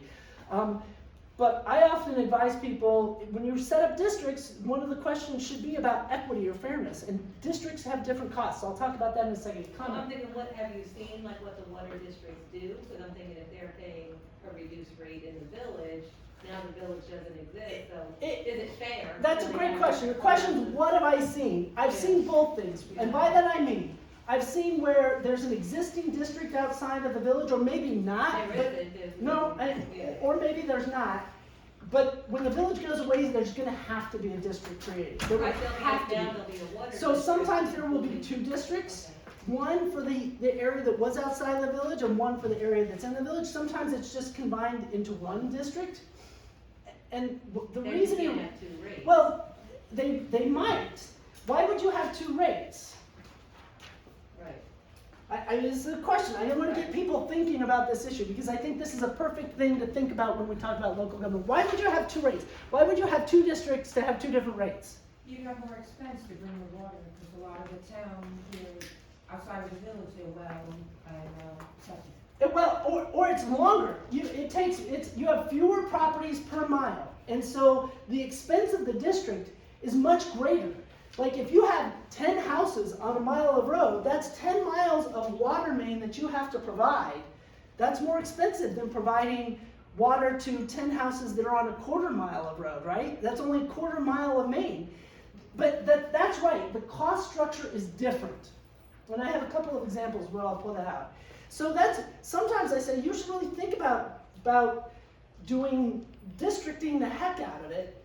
But I often advise people, when you set up districts, one of the questions should be about equity or fairness. And districts have different costs. I'll talk about that in a second. So I'm thinking, what have you seen, like what the water districts do? So I'm thinking if they're paying a reduced rate in the village, now the village doesn't exist, so is it fair? That's a great question. The question is, what have I seen? I've seen both things. And by that I mean, I've seen where there's an existing district outside of the village, or maybe not. Or maybe there's not. But when the village goes away, there's going to have to be a district created. There will have to be. So sometimes there will be 2 districts. one for the area that was outside the village and one for the area that's in the village. Sometimes it's just combined into one district. And the Then reason, you can't have two rates. well, they might. Why would you have two rates? Right. This is a question. I want to get people thinking about this issue because I think this is a perfect thing to think about when we talk about local government. Why would you have two rates? Why would you have two districts to have two different rates? You have more expense to bring the water, because a lot of the town here, outside of the village, they're well and septic. Well, or it's longer. You have fewer properties per mile, and so the expense of the district is much greater. Like if you have 10 houses on a mile of road, that's 10 miles of water main that you have to provide. That's more expensive than providing water to 10 houses that are on a quarter mile of road, right? That's only a quarter mile of main. But that's right, the cost structure is different. And I have a couple of examples where I'll pull that out. So sometimes I say you should really think about doing districting the heck out of it.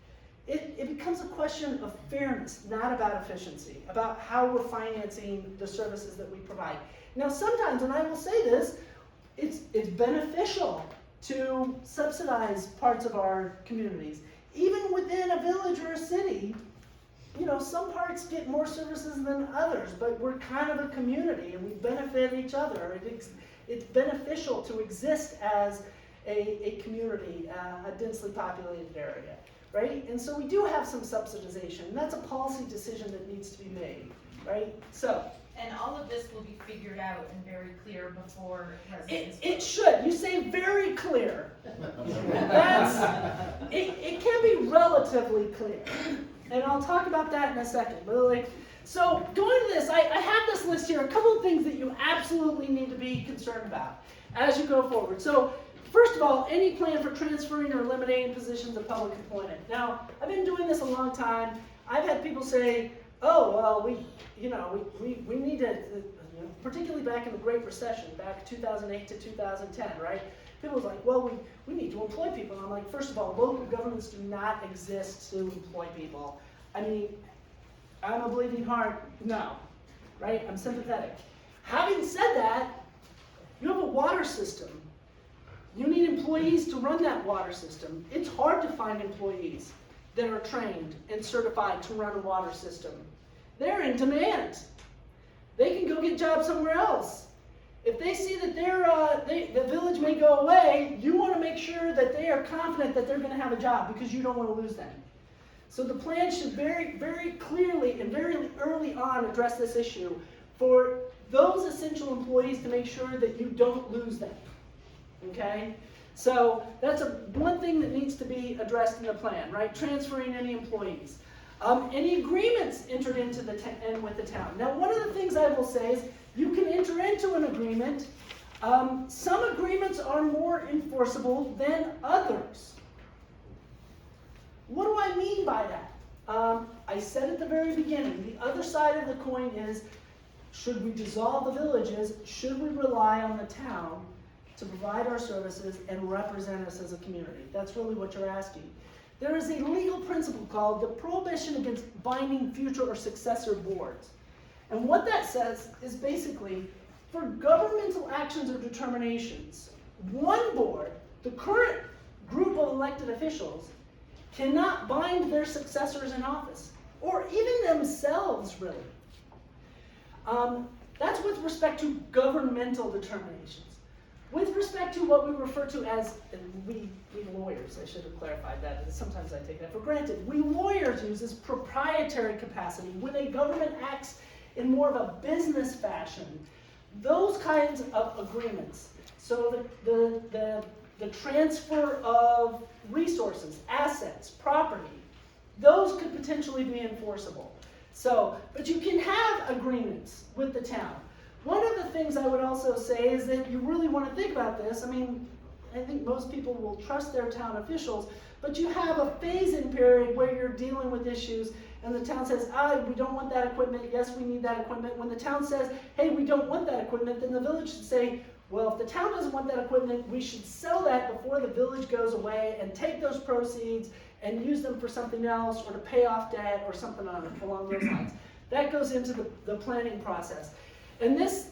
It becomes a question of fairness, not about efficiency, about how we're financing the services that we provide. Now sometimes, and I will say this, it's beneficial to subsidize parts of our communities. Even within a village or a city, some parts get more services than others, but we're kind of a community and we benefit each other. It's beneficial to exist as a community, a densely populated area, right? And so we do have some subsidization, and that's a policy decision that needs to be made, right? So. And all of this will be figured out and very clear before residents. It should. You say very clear. It can be relatively clear. And I'll talk about that in a second. But so going to this, I have this list here, a couple of things that you absolutely need to be concerned about as you go forward. So first of all, any plan for transferring or eliminating positions of public employment. Now, I've been doing this a long time. I've had people say, oh, well, we need to, particularly back in the Great Recession, back 2008 to 2010, right? People was like, well, we need to employ people. And I'm like, first of all, local governments do not exist to employ people. I mean, I'm a bleeding heart, no, right? I'm sympathetic. Having said that, you have a water system. You need employees to run that water system. It's hard to find employees that are trained and certified to run a water system. They're in demand. They can go get jobs somewhere else. If they see that the village may go away, you want to make sure that they are confident that they're going to have a job because you don't want to lose them. So the plan should very, very clearly and very early on address this issue for those essential employees to make sure that you don't lose them. Okay? So that's one thing that needs to be addressed in the plan, right? Transferring any employees. Any agreements entered into with the town. Now, one of the things I will say is you can enter into an agreement. Some agreements are more enforceable than others. What do I mean by that? I said at the very beginning, the other side of the coin is, should we dissolve the villages? Should we rely on the town to provide our services and represent us as a community? That's really what you're asking. There is a legal principle called the prohibition against binding future or successor boards. And what that says is basically, for governmental actions or determinations, one board, the current group of elected officials, cannot bind their successors in office, or even themselves, really. That's with respect to governmental determinations. With respect to what we refer to as, and we lawyers, I should have clarified that, and sometimes I take that for granted, we lawyers use as proprietary capacity when a government acts in more of a business fashion. Those kinds of agreements, so the transfer of resources, assets, property, those could potentially be enforceable. So, but you can have agreements with the town. One of the things I would also say is that you really want to think about this. I mean, I think most people will trust their town officials, but you have a phase-in period where you're dealing with issues and the town says, we don't want that equipment, yes, we need that equipment. When the town says, hey, we don't want that equipment, then the village should say, well, if the town doesn't want that equipment, we should sell that before the village goes away and take those proceeds and use them for something else or to pay off debt or something along those lines. That goes into the planning process. And this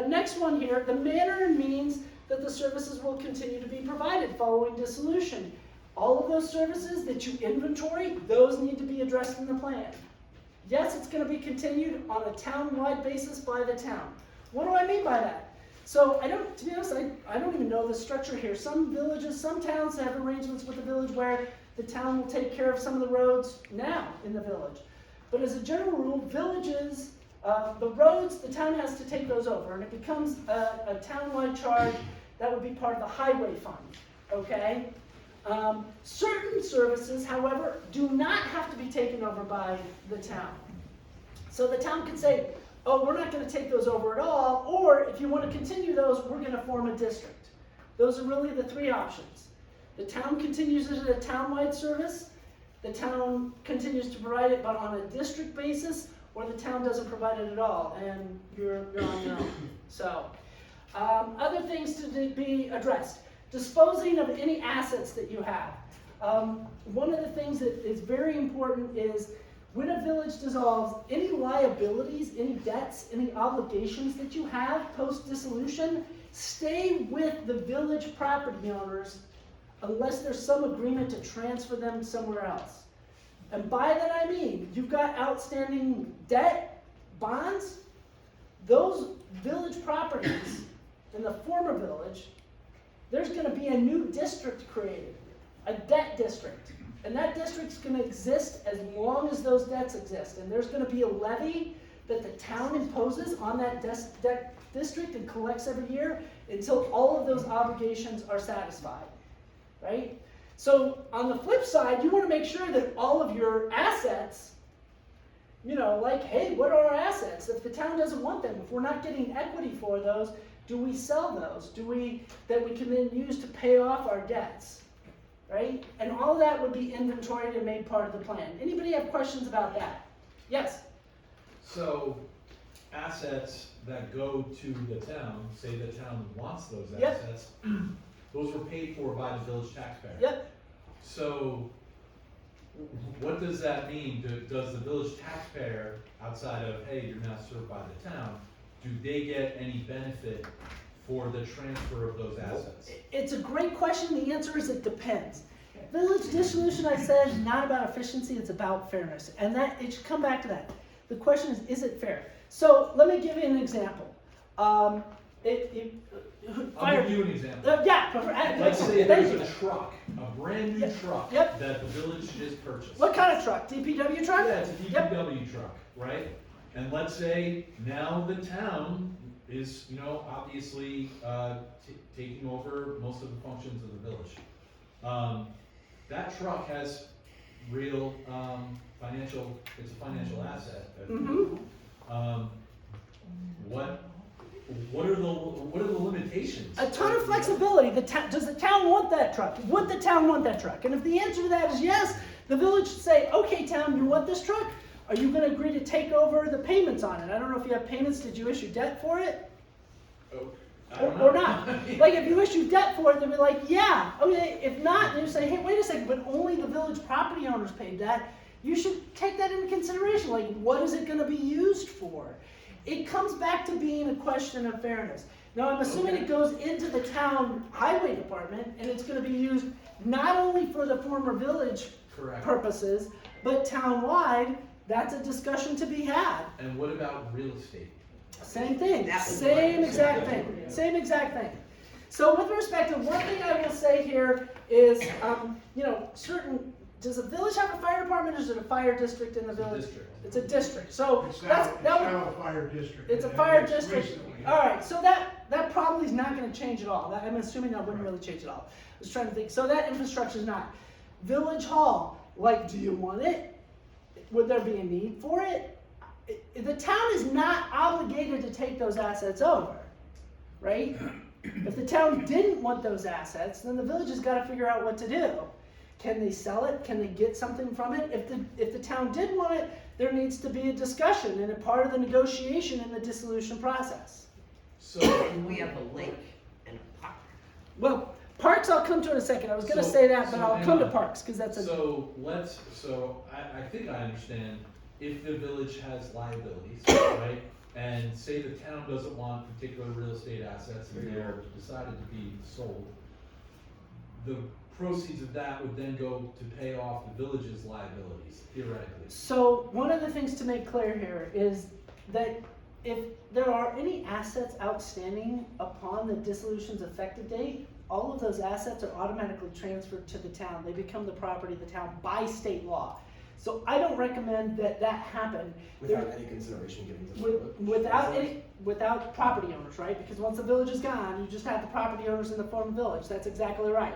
next one here, the manner and means that the services will continue to be provided following dissolution. All of those services that you inventory, those need to be addressed in the plan. Yes, it's going to be continued on a town-wide basis by the town. What do I mean by that? So to be honest, I don't even know the structure here. Some villages, some towns have arrangements with the village where the town will take care of some of the roads now in the village. But as a general rule, villages, the roads, the town has to take those over, and it becomes a town-wide charge that would be part of the highway fund, okay? Certain services, however, do not have to be taken over by the town. So the town could say, oh, we're not going to take those over at all, or if you want to continue those, we're going to form a district. Those are really the three options. The town continues it as a town-wide service, the town continues to provide it but on a district basis, or the town doesn't provide it at all, and you're on your own. So, other things to be addressed. Disposing of any assets that you have. One of the things that is very important is when a village dissolves, any liabilities, any debts, any obligations that you have post-dissolution stay with the village property owners unless there's some agreement to transfer them somewhere else. And by that I mean, you've got outstanding debt, bonds, those village properties in the former village, there's going to be a new district created, a debt district. And that district's going to exist as long as those debts exist. And there's going to be a levy that the town imposes on that debt district and collects every year until all of those obligations are satisfied, right? So on the flip side, you want to make sure that all of your assets, you know, like, hey, what are our assets? If the town doesn't want them, if we're not getting equity for those, do we sell those? That we can then use to pay off our debts, right? And all that would be inventoried and made part of the plan. Anybody have questions about that? Yes? So, assets that go to the town, say the town wants those Yep. assets, those were paid for by the village taxpayer. Yep. So, what does that mean? Does the village taxpayer, outside of, hey, you're now served by the town, do they get any benefit for the transfer of those assets? It's a great question. The answer is it depends. Village dissolution, I said, is not about efficiency, it's about fairness. And that it should come back to that. The question is it fair? So let me give you an example. I'll give you an example. Let's say there's a truck, a brand new truck Yep. that the village just purchased. What kind of truck? DPW truck? Yeah, it's a DPW truck, right? And let's say now the town is, you know, obviously taking over most of the functions of the village. That truck has real it's a financial asset. Mm-hmm. What are the limitations? A ton of flexibility. Does the town want that truck? Would the town want that truck? And if the answer to that is yes, the village should say, okay, town, you want this truck? Are you going to agree to take over the payments on it? I don't know if you have payments. Did you issue debt for it? Or not? Like, if you issue debt for it, they'll be like, yeah. Okay, if not, then you say, hey, wait a second, but only the village property owners paid that. You should take that into consideration. Like, what is it going to be used for? It comes back to being a question of fairness. Now, I'm assuming it goes into the town highway department, and it's going to be used not only for the former village purposes, but town-wide. That's a discussion to be had. And what about real estate? Same thing, same exact thing, same exact thing. So with respect to one thing I will say here is, you know, does a village have a fire department or is it a fire district in the village? It's a district. So It's now a fire district. It's a fire district. All right, so that probably is not going to change at all. I'm assuming that wouldn't really change at all. I was trying to think. So that infrastructure is not. Village hall, like, do you want it? Would there be a need for it? The town is not obligated to take those assets over, right? If the town didn't want those assets, then the village has got to figure out what to do. Can they sell it? Can they get something from it? If the town did want it, there needs to be a discussion and a part of the negotiation in the dissolution process. So We have a lake and a park. Well, parks I'll come to in a second. I was going to So- say that, but so I'll hang come to on. parks because that's a... So I think I understand if the village has liabilities, right? and say the town doesn't want particular real estate assets and they're decided to be sold, the proceeds of that would then go to pay off the village's liabilities, theoretically. So one of the things to make clear here is that if there are any assets outstanding upon the dissolution's effective date, all of those assets are automatically transferred to the town. They become the property of the town by state law. So I don't recommend that that happen. Without any consideration given to the village. Without property owners, right? Because once the village is gone, you just have the property owners in the form of village. That's exactly right.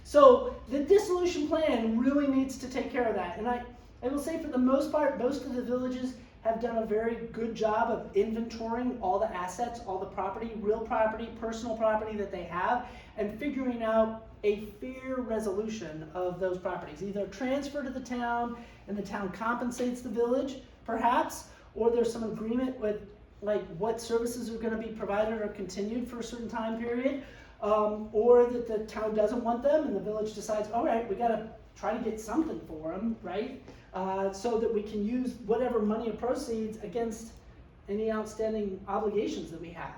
So the dissolution plan really needs to take care of that. And I will say for the most part, most of the villages have done a very good job of inventorying all the assets, all the property, real property, personal property that they have, and figuring out a fair resolution of those properties. Either transfer to the town and the town compensates the village, perhaps, or there's some agreement with like what services are gonna be provided or continued for a certain time period, or that the town doesn't want them and the village decides, all right, we gotta try to get something for them, right? So that we can use whatever money or proceeds against any outstanding obligations that we have.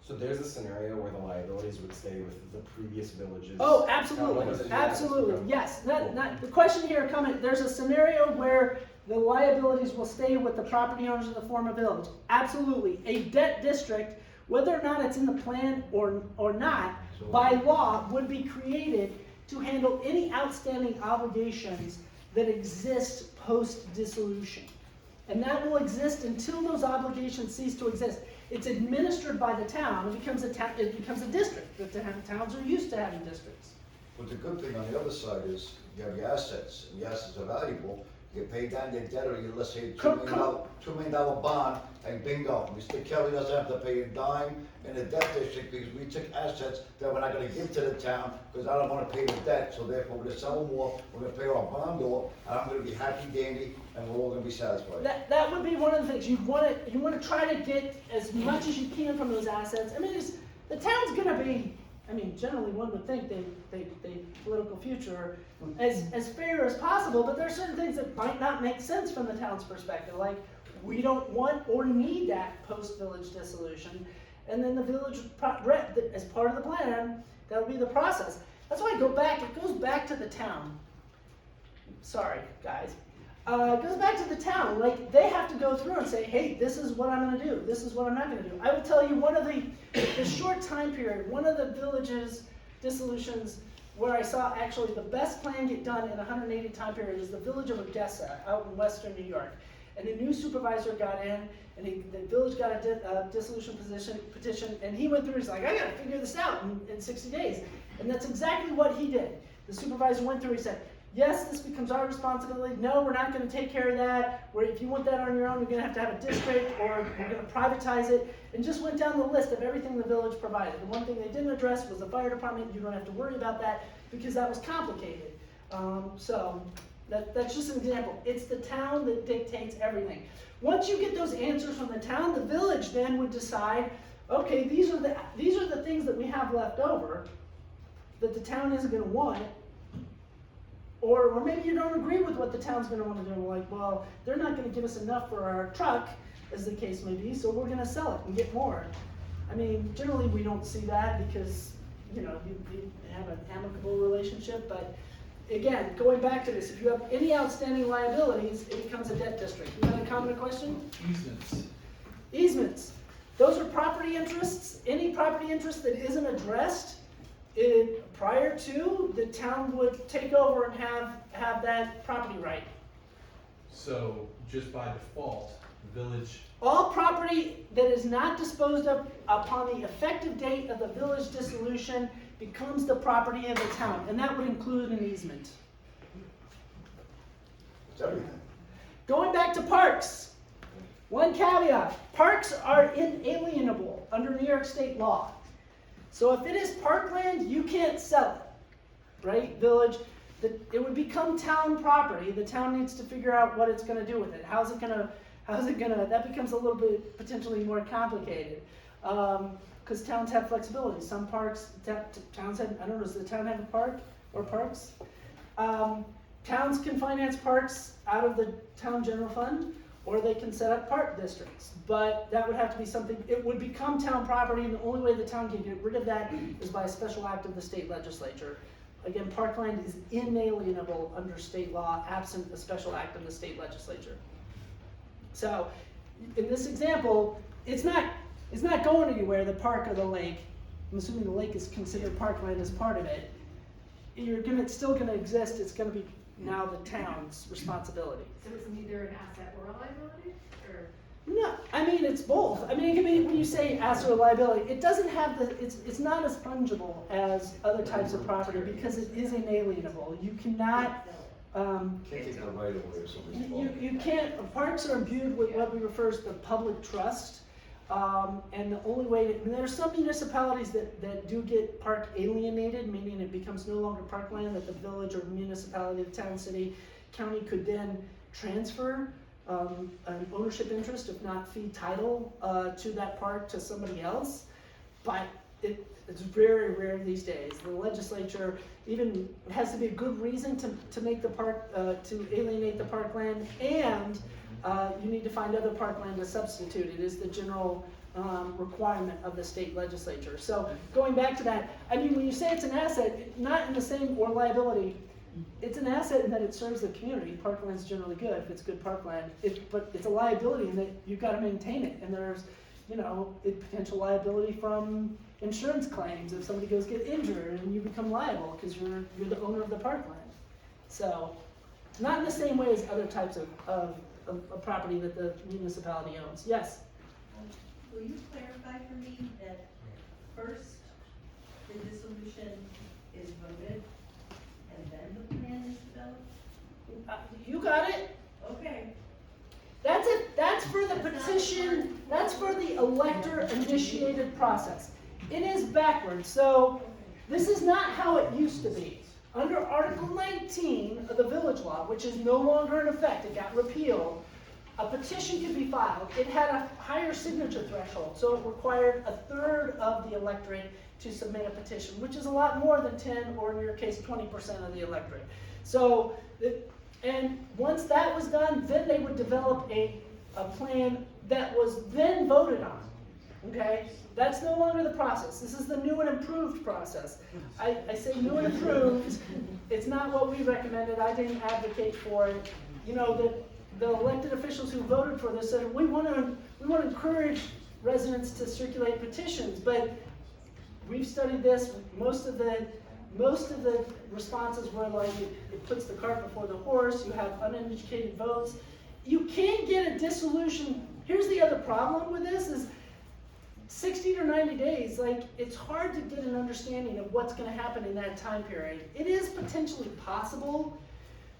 So there's a scenario where the liabilities would stay with the previous villages. Oh, Town absolutely, limits and absolutely, assets. yes. Cool. The question here coming, there's a scenario where the liabilities will stay with the property owners of the former village. Absolutely. A debt district, whether or not it's in the plan or not, by law would be created to handle any outstanding obligations that exist post-dissolution. And that will exist until those obligations cease to exist. It's administered by the town. It becomes a district. The towns are used to having districts. But the good thing on the other side is you have your assets, and your assets are valuable. You pay down your debt, or you, let's say, $2 million bond, and bingo, Mr. Kelly doesn't have to pay a dime in the debt district because we took assets that we're not gonna give to the town because I don't wanna pay the debt, so therefore we're gonna sell them off, we're gonna pay our bond off, and I'm gonna be happy dandy, and we're all gonna be satisfied. That would be one of the things. You want to try to get as much as you can from those assets. I mean, the town's gonna be, I mean, generally one would think they political future as fair as possible, but there are certain things that might not make sense from the town's perspective. Like, we don't want or need that post-village dissolution. And then the village, as part of the plan, that would be the process. That's why it goes back to the town. Sorry, guys. It goes back to the town. Like, they have to go through and say, hey, this is what I'm gonna do. This is what I'm not gonna do. I will tell you one of the short time period, one of the village's dissolutions where I saw actually the best plan get done in 180 time period is the village of Odessa out in western New York. And a new supervisor got in, and the village got a dissolution petition, and he went through, he's like, I gotta figure this out in 60 days. And that's exactly what he did. The supervisor went through, he said, yes, this becomes our responsibility. No, we're not gonna take care of that. Or if you want that on your own, you're gonna have a district, or we're gonna privatize it. And just went down the list of everything the village provided. The one thing they didn't address was the fire department. You don't have to worry about that because that was complicated. So that's just an example. It's the town that dictates everything. Once you get those answers from the town, the village then would decide, okay, these are the things that we have left over that the town isn't gonna want. Or maybe you don't agree with what the town's gonna wanna do. Like, well, they're not gonna give us enough for our truck, as the case may be, so we're gonna sell it and get more. I mean, generally we don't see that because, you know, you have an amicable relationship, but again, going back to this, if you have any outstanding liabilities, it becomes a debt district. You have a comment or question? Easements. Easements. Those are property interests. Any property interest that isn't addressed prior to, the town would take over and have that property right. So just by default, the village, All property that is not disposed of upon the effective date of the village dissolution becomes the property of the town, and that would include an easement. It's everything. Going back to parks, one caveat, parks are inalienable under New York state law. So if it is parkland, you can't sell it, right, village? It would become town property. The town needs to figure out what it's gonna do with it. How's it gonna, that becomes a little bit potentially more complicated. Because towns have flexibility. Some parks, towns have, I don't know, does the town have a park or parks? Towns can finance parks out of the town general fund, or they can set up park districts. But that would have to be something, it would become town property, and the only way the town can get rid of that is by a special act of the state legislature. Again, parkland is inalienable under state law, absent a special act of the state legislature. So, in this example, it's not going anywhere, the park or the lake. I'm assuming the lake is considered parkland as part of it. It's still gonna exist, it's gonna be now the town's responsibility. So it's neither an asset or a liability, or? No, I mean, it's both. I mean, it can be, when you say asset or liability, it doesn't have it's not as fungible as other types of property because it is inalienable. You cannot, Can't take the right away or something. you can't, parks are imbued with what we refer as the public trust. And the only way, and there are some municipalities that do get park alienated, meaning it becomes no longer parkland, that the village or municipality, the town, city, county could then transfer an ownership interest, if not fee title, to that park to somebody else. But it's very rare these days. The legislature even has to be a good reason to make the park, to alienate the parkland, and you need to find other parkland to substitute. It is the general requirement of the state legislature. So going back to that, I mean, when you say it's an asset, not in the same, or liability, it's an asset in that it serves the community. Parkland's generally good if it's good parkland, but it's a liability in that you've got to maintain it, and there's, potential liability from insurance claims if somebody goes get injured and you become liable because you're the owner of the parkland. So, not in the same way as other types of property that the municipality owns. Yes? Will you clarify for me that first the dissolution is voted and then the plan is developed? You got it. Okay. That's it. That's for the petition. That's for the elector-initiated process. It is backwards. So this is not how it used to be. Under Article 19 of the Village Law, which is no longer in effect, it got repealed, a petition could be filed. It had a higher signature threshold, so it required 1/3 of the electorate to submit a petition, which is a lot more than 10, or in your case, 20% of the electorate. So, and once that was done, then they would develop a plan that was then voted on, okay? That's no longer the process. This is the new and improved process. I say new and improved. It's not what we recommended. I didn't advocate for it. The elected officials who voted for this said, we want to encourage residents to circulate petitions, but we've studied this. Most of the responses were like, it puts the cart before the horse. You have uneducated votes. You can't get a dissolution. Here's the other problem with this is 60 to 90 days, it's hard to get an understanding of what's going to happen in that time period. It is potentially possible.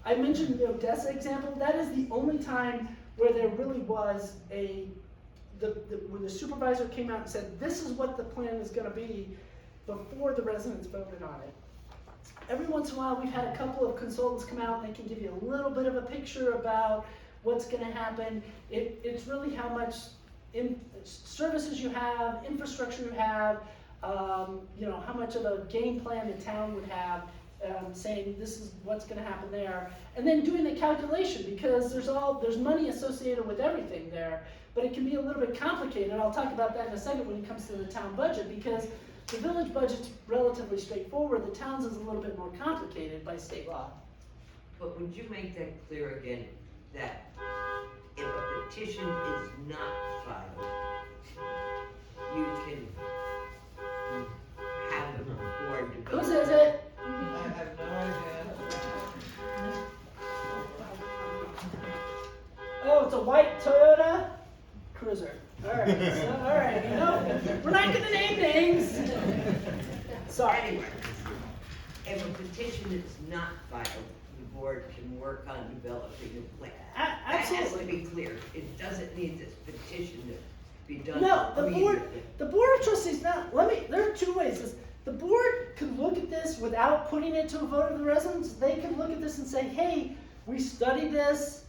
I mentioned the Odessa example. That is the only time where there really was when the supervisor came out and said, this is what the plan is going to be, before the residents voted on it. Every once in a while, we've had a couple of consultants come out and they can give you a little bit of a picture about what's going to happen. It's really how much services you have, infrastructure you have, how much of a game plan the town would have, saying this is what's going to happen there, and then doing the calculation, because there's money associated with everything there, but it can be a little bit complicated. I'll talk about that in a second when it comes to the town budget, because the village budget's relatively straightforward. The town's is a little bit more complicated by state law. But would you make that clear again, that if a petition is not filed, you can have the board Who develop? says it? I have no idea. Oh, it's a white Toyota Cruiser. All right, we're not gonna name names. Sorry. Anyway, if a petition is not filed, the board can work on developing a plan. That has to Absolutely. be clear. It doesn't need this petition to be done No, the immediately. board of trustees, there are two ways. The board could look at this without putting it to a vote of the residents. They could look at this and say, hey, we studied this.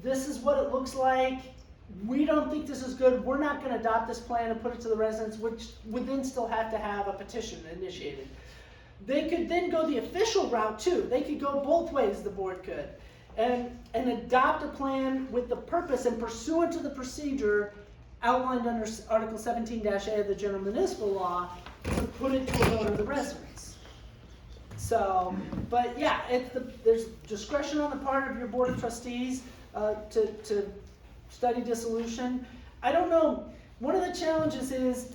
This is what it looks like. We don't think this is good. We're not going to adopt this plan and put it to the residents, which would then still have to have a petition initiated. They could then go the official route too. They could go both ways, the board could. and adopt a plan with the purpose and pursuant to the procedure outlined under Article 17-A of the General Municipal Law to put it to a vote of the residents. So, but yeah, there's discretion on the part of your Board of Trustees to study dissolution. I don't know, one of the challenges is,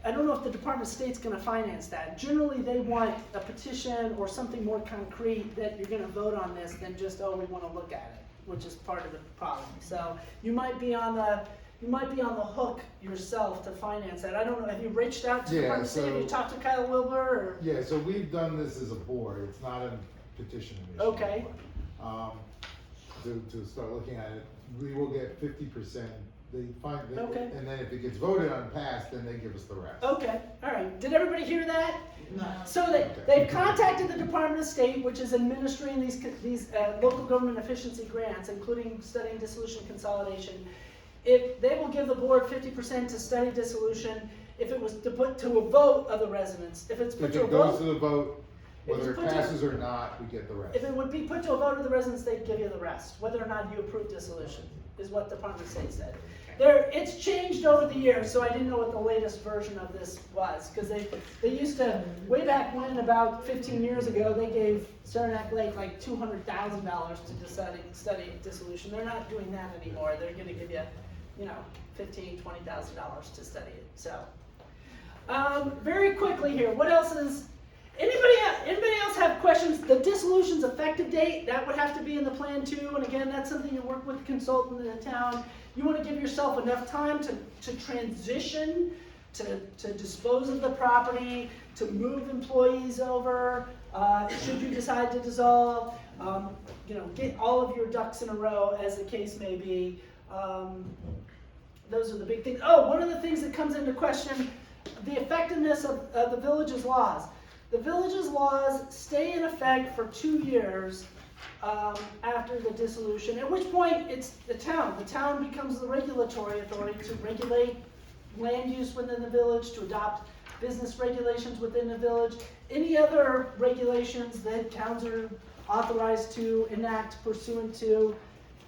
I don't know if the Department of State's gonna finance that. Generally, they want a petition or something more concrete that you're gonna vote on this than just, oh, we wanna look at it, which is part of the problem. So you might be on the hook yourself to finance that. I don't know, have you reached out to the Department of State? Have you talked to Kyle Wilbur, or? Yeah, so we've done this as a board, it's not a petition initiative. Okay. To start looking at it, we will get 50%, Okay. and then if it gets voted on and passed, then they give us the rest. Okay, all right. Did everybody hear that? No. So they've contacted the Department of State, which is administering these local government efficiency grants, including studying dissolution consolidation. If they will give the board 50% to study dissolution, if it was to put to a vote of the residents. If it's put If to a it goes vote, to the vote, If whether it's it put to- passes or not, we get the rest. if it would be put to a vote of the residents, they'd give you the rest, whether or not you approve dissolution, is what the Department of State said. It's changed over the years, so I didn't know what the latest version of this was, because they used to, way back when, about 15 years ago, they gave Saranac Lake like $200,000 to study dissolution. They're not doing that anymore. They're gonna give you, $15,000, $20,000 to study it, so. Very quickly here, what else is, anybody else have questions? The dissolution's effective date, that would have to be in the plan too, and again, that's something you work with the consultant in the town. You wanna give yourself enough time to transition, to dispose of the property, to move employees over, should you decide to dissolve, get all of your ducks in a row, as the case may be. Those are the big things. Oh, one of the things that comes into question, the effectiveness of the village's laws. The village's laws stay in effect for 2 years after the dissolution, at which point it's the town. The town becomes the regulatory authority to regulate land use within the village, to adopt business regulations within the village. Any other regulations that towns are authorized to enact pursuant to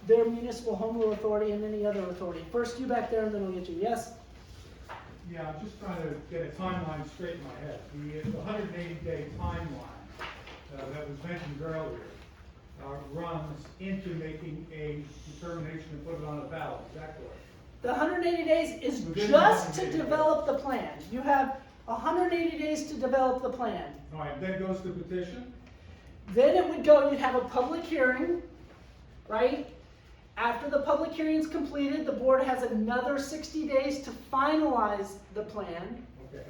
their municipal home rule authority and any other authority. First you back there and then we'll get you. Yes? Yeah, I'm just trying to get a timeline straight in my head. The 180-day timeline that was mentioned earlier runs into making a determination and put it on a ballot, is that correct? The 180 days is Within just to 180 develop the plan. You have 180 days to develop the plan. All right, then goes the petition? Then it would go, you'd have a public hearing, right? After the public hearing's completed, the board has another 60 days to finalize the plan. Okay.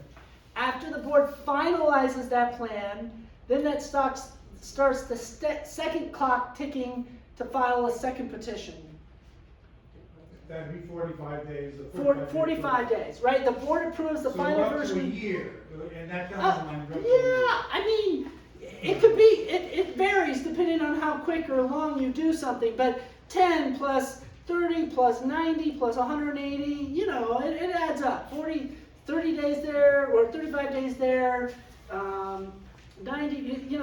After the board finalizes that plan, then that starts the second clock ticking to file a second petition. That'd be 45 days. 45 days, right? The board approves the final So version. up to a year, and that timeline goes to a Yeah, year. I mean, it could be, it varies depending on how quick or long you do something, but 10 plus 30 plus 90 plus 180, it adds up. 30 days there, or 35 days there, 90,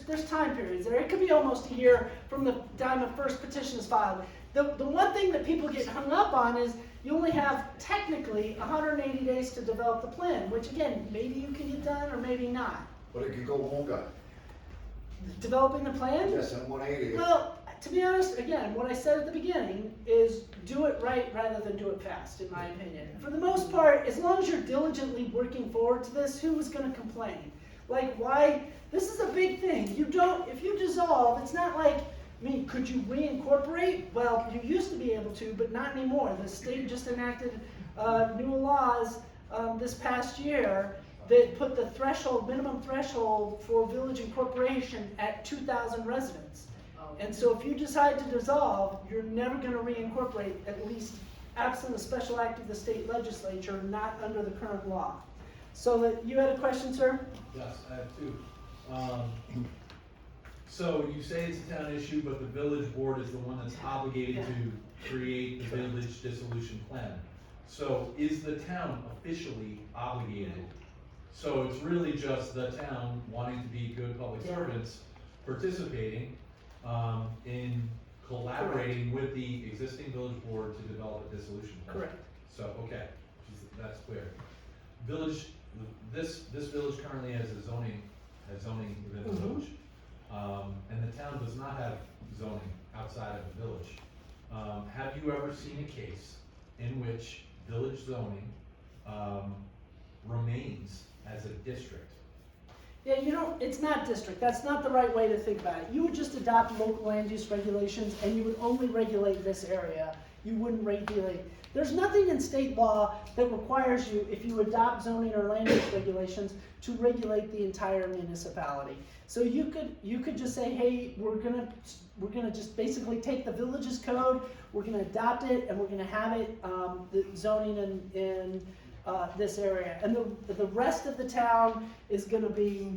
there's time periods there. It could be almost a year from the time a first petition is filed. The one thing that people get hung up on is you only have technically 180 days to develop the plan, which again, maybe you can get done or maybe not. But it could go longer. Developing the plan? Yes, and 180. Well, to be honest, again, what I said at the beginning is do it right rather than do it fast, in my opinion. For the most part, as long as you're diligently working forward to this, who is going to complain? Like, why? This is a big thing. If you dissolve, it's not like, could you reincorporate? Well, you used to be able to, but not anymore. The state just enacted new laws this past year that put the minimum threshold for village incorporation at 2,000 residents. And so if you decide to dissolve, you're never going to reincorporate, at least absent a special act of the state legislature, not under the current law. So you had a question, sir? Yes, I have two. So you say it's a town issue, but the village board is the one that's obligated to create the village dissolution plan. So is the town officially obligated? So it's really just the town wanting to be good public servants, participating. in collaborating with the existing village board to develop a dissolution plan. Correct. So, okay, that's clear. Village, this village currently has zoning within the Mhm. village. And the town does not have zoning outside of the village. Have you ever seen a case in which village zoning, remains as a district? Yeah, it's not district, that's not the right way to think about it. You would just adopt local land use regulations and you would only regulate this area. You wouldn't regulate, there's nothing in state law that requires you, if you adopt zoning or land use regulations, to regulate the entire municipality. So you could just say, hey, we're gonna just basically take the village's code, we're gonna adopt it, and we're gonna have it, the zoning in this area. And the rest of the town is gonna be,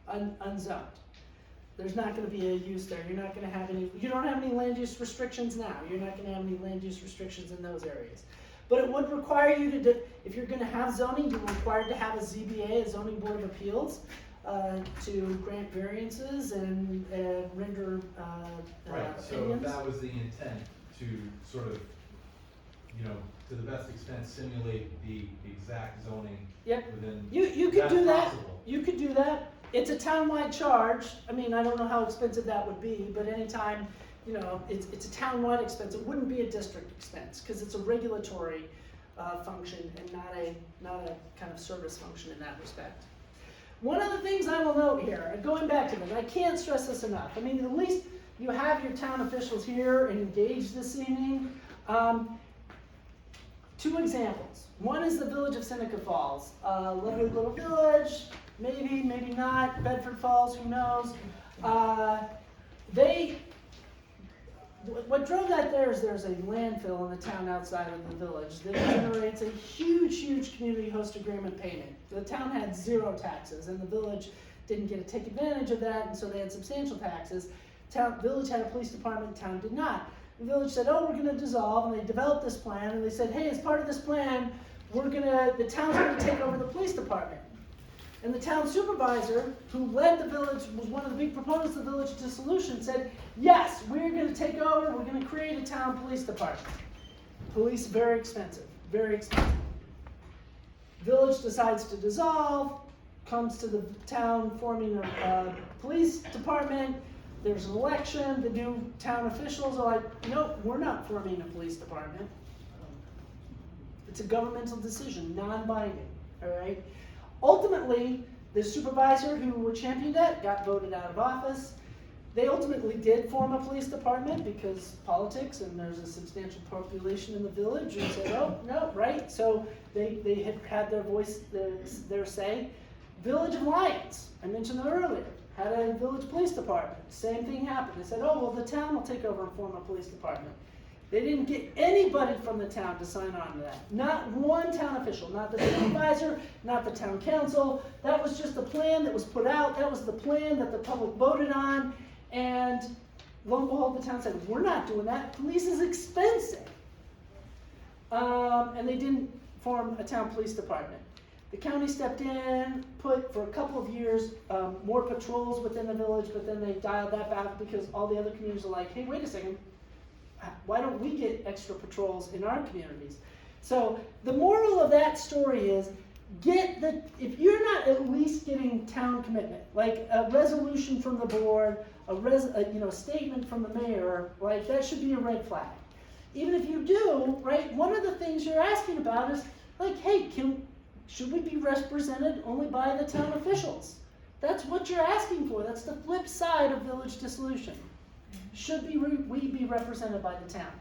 unzoned. There's not gonna be a use there, you don't have any land use restrictions now, you're not gonna have any land use restrictions in those areas. But it would require you if you're gonna have zoning, you're required to have a ZBA, a zoning board of appeals, to grant variances and render Right, so if opinions. that was the intent, to sort of, to the best extent simulate the exact zoning Yep. within. You could do that's that, possible. you could do that. It's a townwide charge. I mean, I don't know how expensive that would be, but anytime, it's a townwide expense. It wouldn't be a district expense, because it's a regulatory function and not a kind of service function in that respect. One of the things I will note here, going back to this, I can't stress this enough. I mean, at least you have your town officials here and engaged this evening. Two examples. One is the Village of Seneca Falls, a lovely little village, maybe not, Bedford Falls, who knows. What drove that there is there's a landfill in the town outside of the village that generates a huge community host agreement payment. The town had 0 taxes, and the village didn't get to take advantage of that, and so they had substantial taxes. Village had a police department, town did not. The village said, oh, we're gonna dissolve, and they developed this plan, and they said, hey, as part of this plan, the town's gonna take over the police department. And the town supervisor, who led the village, was one of the big proponents of the village dissolution, said, yes, we're gonna take over, we're gonna create a town police department. Police, very expensive, very expensive. Village decides to dissolve, comes to the town forming a police department, there's an election, the new town officials are like, nope, we're not forming a police department. It's a governmental decision, non-binding, all right? Ultimately, the supervisor who championed it got voted out of office. They ultimately did form a police department because politics, and there's a substantial population in the village, and said, oh, no, right? So they had their voice, their say. Village of Lyons, I mentioned them earlier, had a village police department. Same thing happened. They said, oh, well, the town will take over and form a police department. They didn't get anybody from the town to sign on to that. Not one town official, not the supervisor, not the town council. That was just a plan that was put out. That was the plan that the public voted on. And lo and behold, the town said, we're not doing that. Police is expensive. And they didn't form a town police department. The county stepped in, put for a couple of years more patrols within the village, but then they dialed that back because all the other communities are like, hey, wait a second. Why don't we get extra patrols in our communities? So the moral of that story is, if you're not at least getting town commitment, like a resolution from the board, a statement from the mayor, like that should be a red flag. Even if you do, right, one of the things you're asking about is, like, hey, should we be represented only by the town officials? That's what you're asking for. That's the flip side of village dissolution. Should we be represented by the town?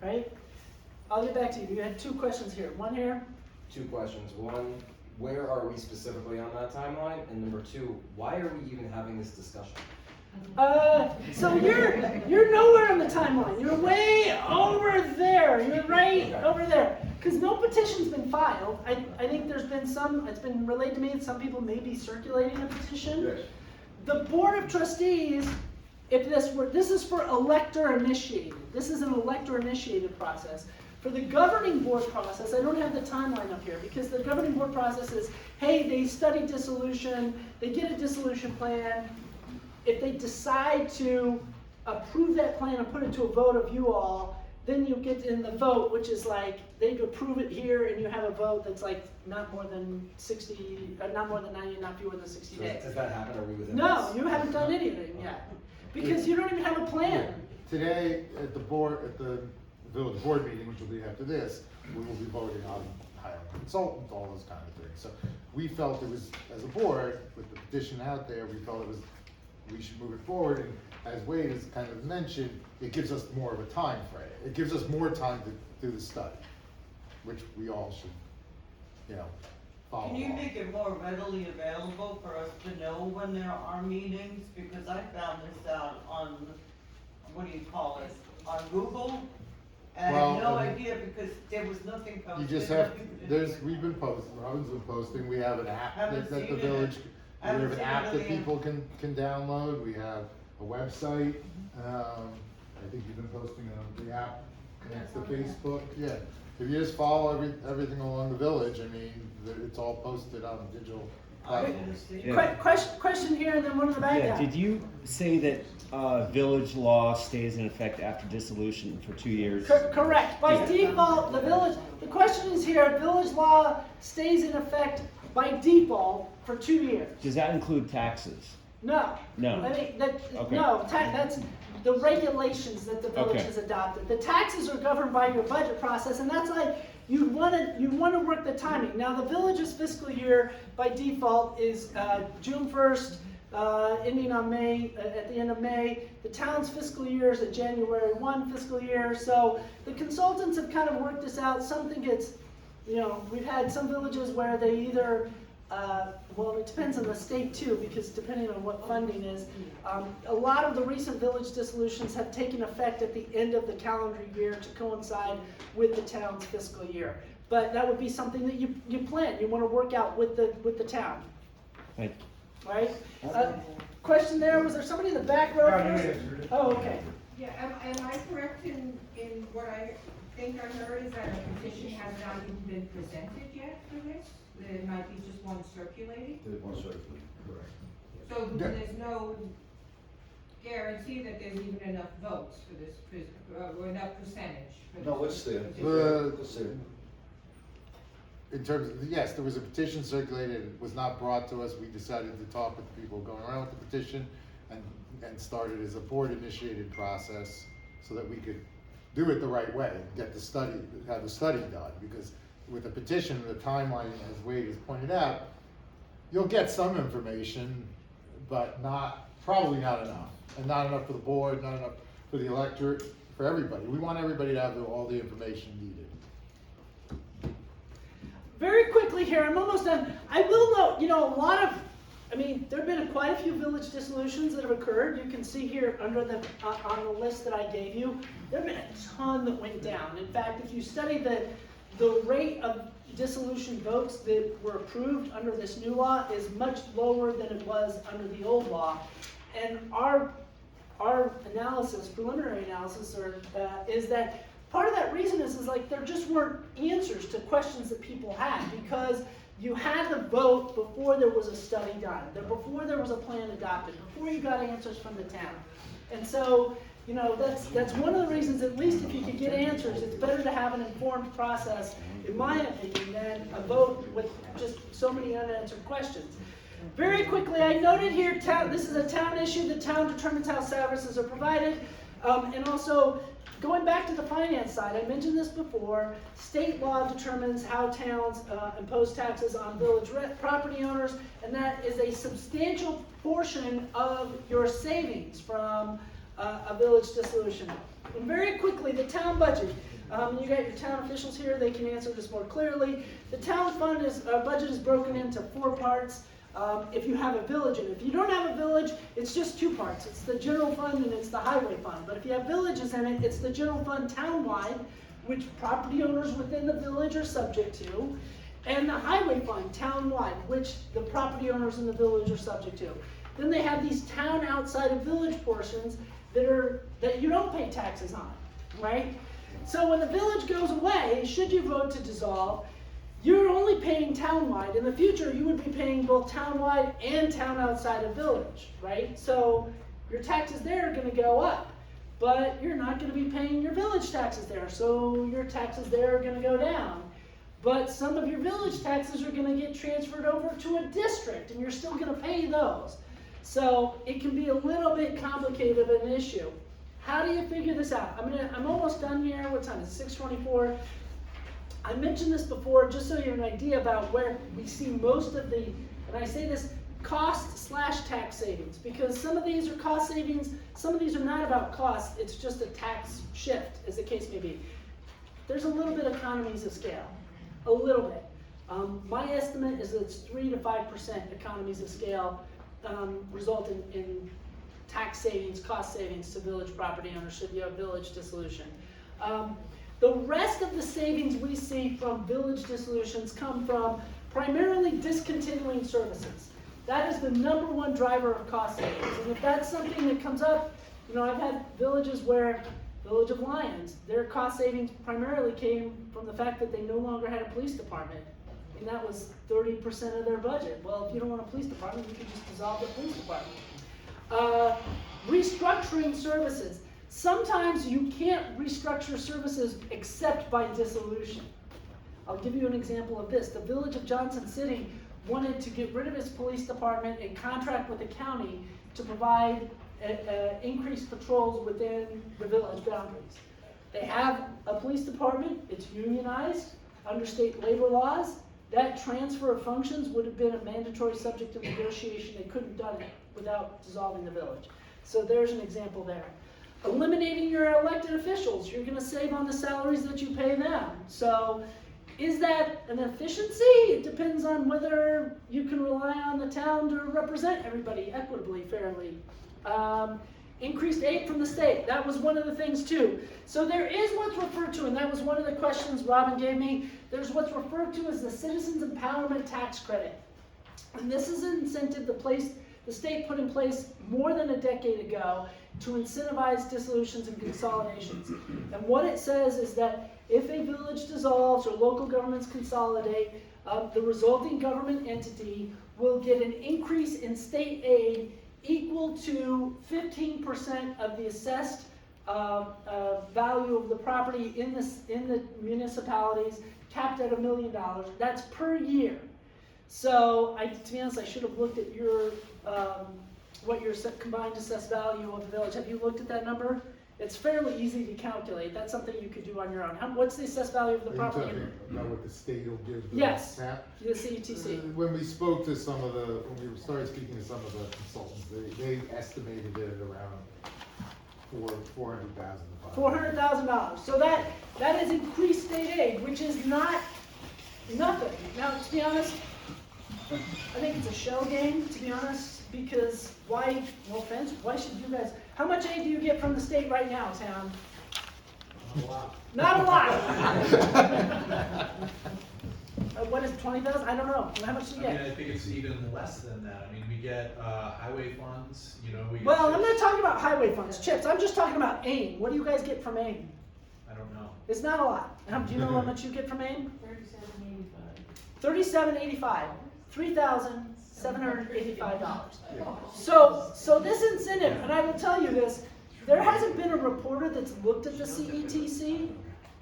Right? I'll get back to you. You had 2 questions here. One here. 2 questions. One, where are we specifically on that timeline? And number 2, why are we even having this discussion? So you're nowhere on the timeline. You're way over there. You're right over there. Because no petition's been filed. I think there's been some, it's been relayed to me that some people may be circulating a petition. Yes. The Board of Trustees, this is for elector initiated. This is an elector initiated process. For the governing board process, I don't have the timeline up here, because the governing board process is, hey, they study dissolution, they get a dissolution plan. If they decide to approve that plan and put it to a vote of you all, then you get in the vote, which is like, they approve it here, and you have a vote that's like not more than 60, not more than 90, not fewer than 60 So days. has that happened, are we within? No, this? you haven't done anything yet, because you don't even have a plan. Today, at the village board meeting, which will be after this, we will be voting on hiring a consultant, all those kind of things. So we felt it was, as a board, with the petition out there, we felt we should move it forward, and as Wade has kind of mentioned, it gives us more of a time frame. It gives us more time to do the study, which we all should, follow Can you along. make it more readily available for us to know when there are meetings? Because I found this out on, what do you call it, on Google? And I had no Well, idea because there was nothing You posted. just have, nothing- we've been posting, Robin's been posting, we have an app Haven't that the seen it. village, we have Haven't an seen app it that again. people can download, we have a website, I think you've been posting it on the app, connects to Facebook, yeah. If you just follow everything along the village, I mean, it's all posted on digital I platforms. didn't see Yeah. it. Question here, and then one in the back. Yeah, did you say that village law stays in effect after dissolution for 2 years? Correct. By default, the question is here, village law stays in effect by default for 2 years. Does that include taxes? No. No. I mean, Okay. that's the regulations that the village Okay. has adopted. The taxes are governed by your budget process, and that's like, you wanna work the timing. Now, the village's fiscal year by default is June 1st, ending on May, at the end of May. The town's fiscal year is a January 1 fiscal year, so the consultants have kind of worked this out. Some think it's, we've had some villages where they either, well, it depends on the state too, because depending on what funding is, a lot of the recent village dissolutions have taken effect at the end of the calendar year to coincide with the town's fiscal year. But that would be something that you plan, you wanna work out with the town, Thank right? Question there, was there somebody in the back row No, you first? answered it. Oh, okay. Yeah, am I correct in what I think I heard is that a petition has not even been presented yet for this? There might be just one circulating? There's one circulating, correct. So Yeah. there's no guarantee that there's even enough votes for this, or enough percentage for this? No, it's there. petition? It's there. In terms of, yes, there was a petition circulated, it was not brought to us, we decided to talk with the people going around with the petition and started as a board-initiated process so that we could do it the right way, have the study done, because with a petition, the timeline, as Wade has pointed out, you'll get some information, but probably not enough, and not enough for the board, not enough for the electorate, for everybody. We want everybody to have all the information needed. Very quickly here, I'm almost done. I will note, there have been quite a few village dissolutions that have occurred. You can see here under on the list that I gave you, there have been a ton that went down. In fact, if you study the rate of dissolution votes that were approved under this new law is much lower than it was under the old law. And our analysis, preliminary analysis, is that part of that reason is like there just weren't answers to questions that people had, because you had to vote before there was a study done, before there was a plan adopted, before you got answers from the town. And so, that's one of the reasons, at least if you could get answers, it's better to have an informed process, in my opinion, than a vote with just so many unanswered questions. Very quickly, I noted here, this is a town issue, the town determines how services are provided, and also, going back to the finance side, I mentioned this before, state law determines how towns impose taxes on village property owners, and that is a substantial portion of your savings from a village dissolution. And very quickly, the town budget. You got your town officials here, they can answer this more clearly. The town budget is broken into 4 parts. If you have a village, and if you don't have a village, it's just 2 parts. It's the general fund and it's the highway fund. But if you have villages in it, it's the general fund townwide, which property owners within the village are subject to, and the highway fund townwide, which the property owners in the village are subject to. Then they have these town outside of village portions that you don't pay taxes on, right? So when the village goes away, should you vote to dissolve, you're only paying townwide. In the future, you would be paying both townwide and town outside of village, right? So your taxes there are gonna go up, but you're not gonna be paying your village taxes there, so your taxes there are gonna go down. But some of your village taxes are gonna get transferred over to a district, and you're still gonna pay those. So it can be a little bit complicated of an issue. How do you figure this out? I'm almost done here. What time is it? 6:24. I mentioned this before, just so you have an idea about where we see most of the, and I say this, cost/tax savings, because some of these are cost savings, some of these are not about cost, it's just a tax shift, as the case may be. There's a little bit of economies of scale, a little bit. My estimate is that it's 3 to 5% economies of scale result in tax savings, cost savings to village property owners should you have village dissolution. The rest of the savings we see from village dissolutions come from primarily discontinuing services. That is the #1 driver of cost savings. And if that's something that comes up, I've had villages where, Village of Lyons, their cost savings primarily came from the fact that they no longer had a police department. And that was 30% of their budget. Well, if you don't want a police department, you can just dissolve the police department. Restructuring services. Sometimes you can't restructure services except by dissolution. I'll give you an example of this. The Village of Johnson City wanted to get rid of its police department and contract with the county to provide increased patrols within the village boundaries. They have a police department, it's unionized under state labor laws. That transfer of functions would have been a mandatory subject of negotiation. They couldn't have done it without dissolving the village. So there's an example there. Eliminating your elected officials, you're gonna save on the salaries that you pay them. So is that an efficiency? It depends on whether you can rely on the town to represent everybody equitably, fairly. Increased aid from the state, that was one of the things too. So there is what's referred to, and that was one of the questions Robin gave me, there's what's referred to as the Citizens Empowerment Tax Credit. And this is an incentive the state put in place more than a decade ago to incentivize dissolutions and consolidations. And what it says is that if a village dissolves or local governments consolidate, the resulting government entity will get an increase in state aid equal to 15% of the assessed value of the property in the municipalities, capped at $1 million. That's per year. So, to be honest, I should have looked at your what your combined assessed value of the village. Have you looked at that number? It's fairly easy to calculate. That's something you could do on your own. What's the assessed value of the property? Are you talking about what the state will give the Yes, tap? the CETC. When we spoke to when we started speaking to some of the consultants, they estimated it at around $400,000. $400,000. So that is increased state aid, which is not nothing. Now, to be honest, I think it's a shell game, to be honest, because why, no offense, why should you guys, how much aid do you get from the state right now, town? Not a lot. What is it, 20,000? I don't know. How much do you get? I think it's even less than that. I mean, we get highway funds, we get. Well, I'm not talking about highway funds, CHIPS. I'm just talking about AIM. What do you guys get from AIM? I don't know. It's not a lot. Do you know how much you get from AIM? $37.85. $3,785. So this incentive, and I will tell you this, there hasn't been a reporter that's looked at the CETC.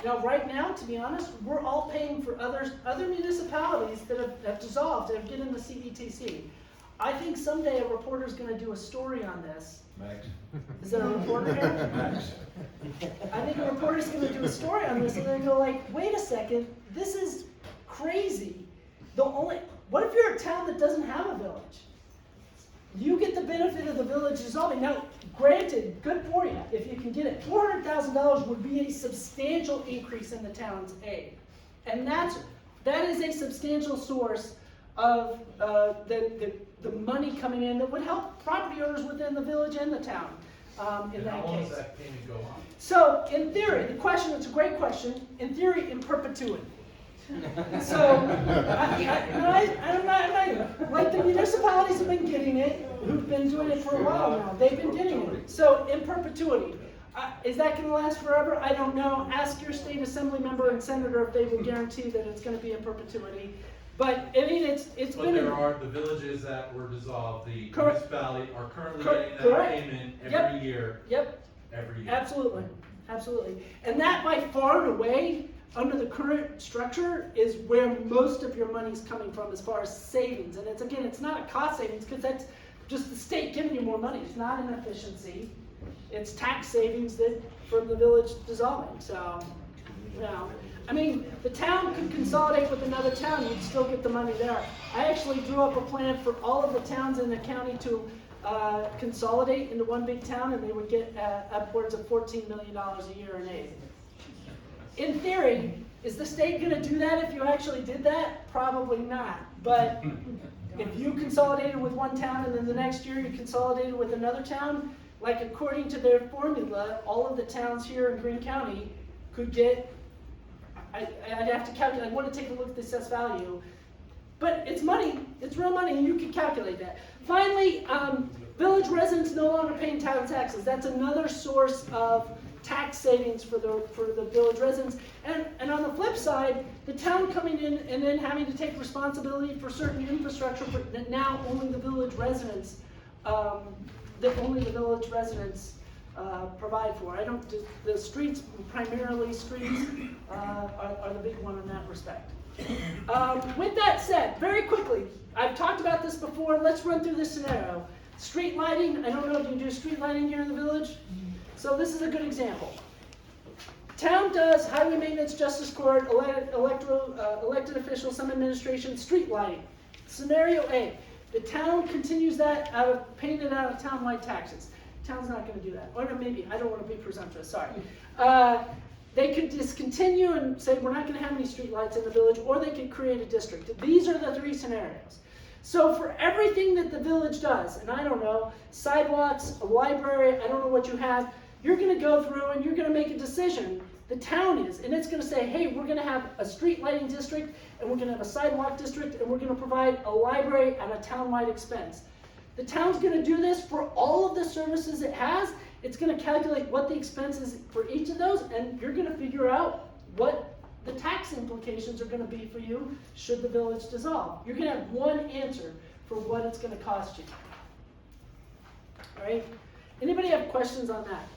Now, right now, to be honest, we're all paying for other municipalities that have dissolved and have get in the CETC. I think someday a reporter's going to do a story on this. Max. Is there a reporter here? Max. I think a reporter's going to do a story on this, and they're going to go like, wait a second, this is crazy. What if you're a town that doesn't have a village? You get the benefit of the village dissolving. Now, granted, good for you if you can get it. $400,000 would be a substantial increase in the town's aid. And that is a substantial source of the money coming in that would help property owners within the village and the town in that case. How long does that payment go on? So, in theory, it's a great question, in theory, in perpetuity. So, I'm not, like the municipalities have been getting it, who've been doing it for a while now, they've been getting it. So, in perpetuity. Is that gonna last forever? I don't know. Ask your state assembly member and senator if they would guarantee that it's gonna be in perpetuity. But, I mean, it's But been. there are, the villages that were dissolved, the Correct. municipality are currently Correct. getting that Correct. payment Yep. every year, Yep, every year. absolutely, absolutely. And that by far and away, under the current structure, is where most of your money's coming from as far as savings. And it's, again, it's not a cost savings, because that's just the state giving you more money. It's not an efficiency. It's tax savings that, from the village dissolving, so, you know. I mean, the town could consolidate with another town, you'd still get the money there. I actually drew up a plan for all of the towns in the county to consolidate into one big town, and they would get upwards of $14 million a year in aid. In theory, is the state gonna do that if you actually did that? Probably not, but if you consolidated with one town and then the next year you consolidated with another town, like according to their formula, all of the towns here in Greene County could get, I'd have to calculate, I want to take a look at the assessed value, but it's money, it's real money, and you can calculate that. Finally, village residents no longer paying town taxes. That's another source of tax savings for the village residents. And on the flip side, the town coming in and then having to take responsibility for certain infrastructure that now only the village residents, provide for. The streets, primarily streets, are the big one in that respect. With that said, very quickly, I've talked about this before, let's run through this scenario. Street lighting, I don't know if you do street lighting here in the village, so this is a good example. Town does highway maintenance, justice court, elected officials, some administration, street lighting. Scenario A, the town continues that paying it out of townwide taxes. Town's not gonna do that, or maybe, I don't wanna be presumptuous, sorry. They could discontinue and say, we're not gonna have any streetlights in the village, or they could create a district. These are the three scenarios. So for everything that the village does, and I don't know, sidewalks, a library, I don't know what you have, you're gonna go through and you're gonna make a decision, the town is, and it's gonna say, hey, we're gonna have a street lighting district, and we're gonna have a sidewalk district, and we're gonna provide a library at a townwide expense. The town's gonna do this for all of the services it has. It's gonna calculate what the expense is for each of those, and you're gonna figure out what the tax implications are gonna be for you should the village dissolve. You're gonna have one answer for what it's gonna cost you. All right? Anybody have questions on that?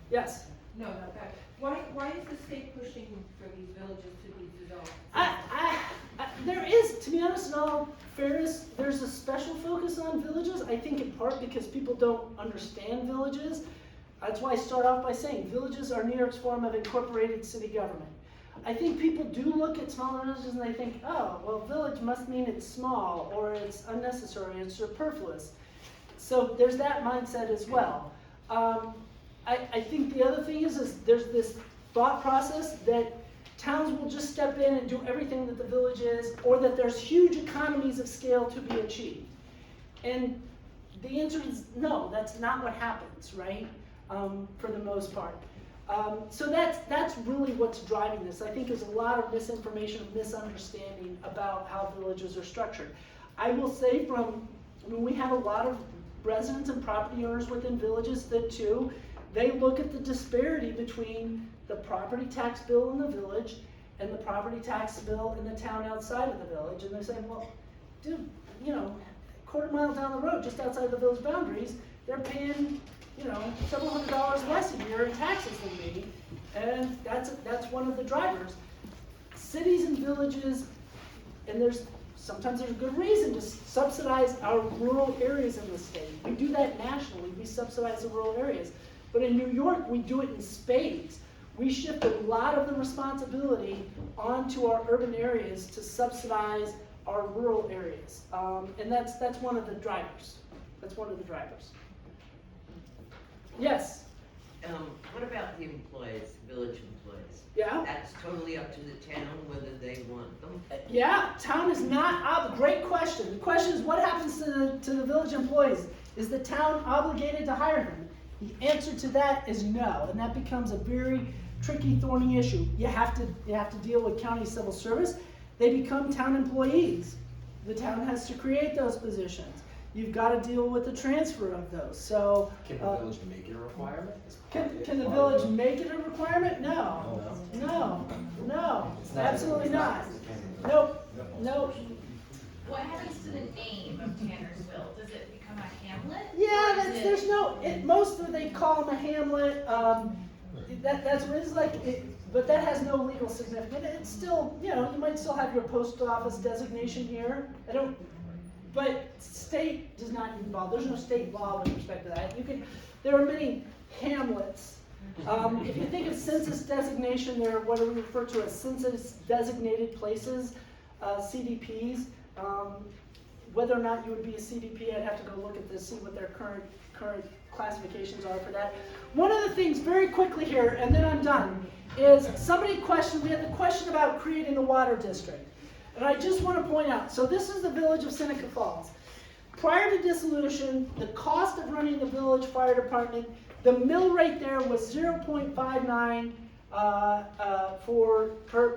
Yes? No, not that. Why is the state pushing for these villages to be dissolved? There is, to be honest, in all fairness, there's a special focus on villages. I think in part because people don't understand villages. That's why I start off by saying villages are New York's form of incorporated city government. I think people do look at smaller villages and they think, oh, well, village must mean it's small, or it's unnecessary, it's superfluous. So there's that mindset as well. I think the other thing is there's this thought process that towns will just step in and do everything that the village is, or that there's huge economies of scale to be achieved. And the answer is no, that's not what happens, right? For the most part. So that's really what's driving this. I think there's a lot of misinformation, misunderstanding about how villages are structured. I will say we have a lot of residents and property owners within villages that too, they look at the disparity between the property tax bill in the village and the property tax bill in the town outside of the village, and they're saying, well, dude, you know, a quarter mile down the road, just outside the village boundaries, they're paying, you know, several $100s less a year in taxes than me, and that's one of the drivers. Cities and villages, and sometimes there's a good reason to subsidize our rural areas in the state. We do that nationally, we subsidize the rural areas. But in New York, we do it in spades. We shift a lot of the responsibility onto our urban areas to subsidize our rural areas. And that's one of the drivers. That's one of the drivers. Yes? What about the employees, village employees? Yeah? That's totally up to the town whether they want them. Yeah, town is not, great question. The question is what happens to the village employees? Is the town obligated to hire them? The answer to that is no, and that becomes a very tricky, thorny issue. You have to deal with county civil service. They become town employees. The town has to create those positions. you've gotta deal with the transfer of those, so. Can the village make it a requirement? Can the village make it a requirement? No, no, It's not- absolutely not. Nope, nope. What happens to the name of Tannersville? Does it become a hamlet? Yeah, Or is that's, it- there's no, most of they call them a hamlet, that's what it's like, but that has no legal significance. It's still, you might still have your post office designation here. But state does not involve, there's no state law with respect to that. There are many hamlets. If you think of census designation, there are what we refer to as census designated places, CDPs. Whether or not you would be a CDP, I'd have to go look at this, see what their current classifications are for that. One of the things, very quickly here, and then I'm done, is we had the question about creating the water district. And I just want to point out, so this is the village of Seneca Falls. Prior to dissolution, the cost of running the village fire department, the mill rate there was 0.59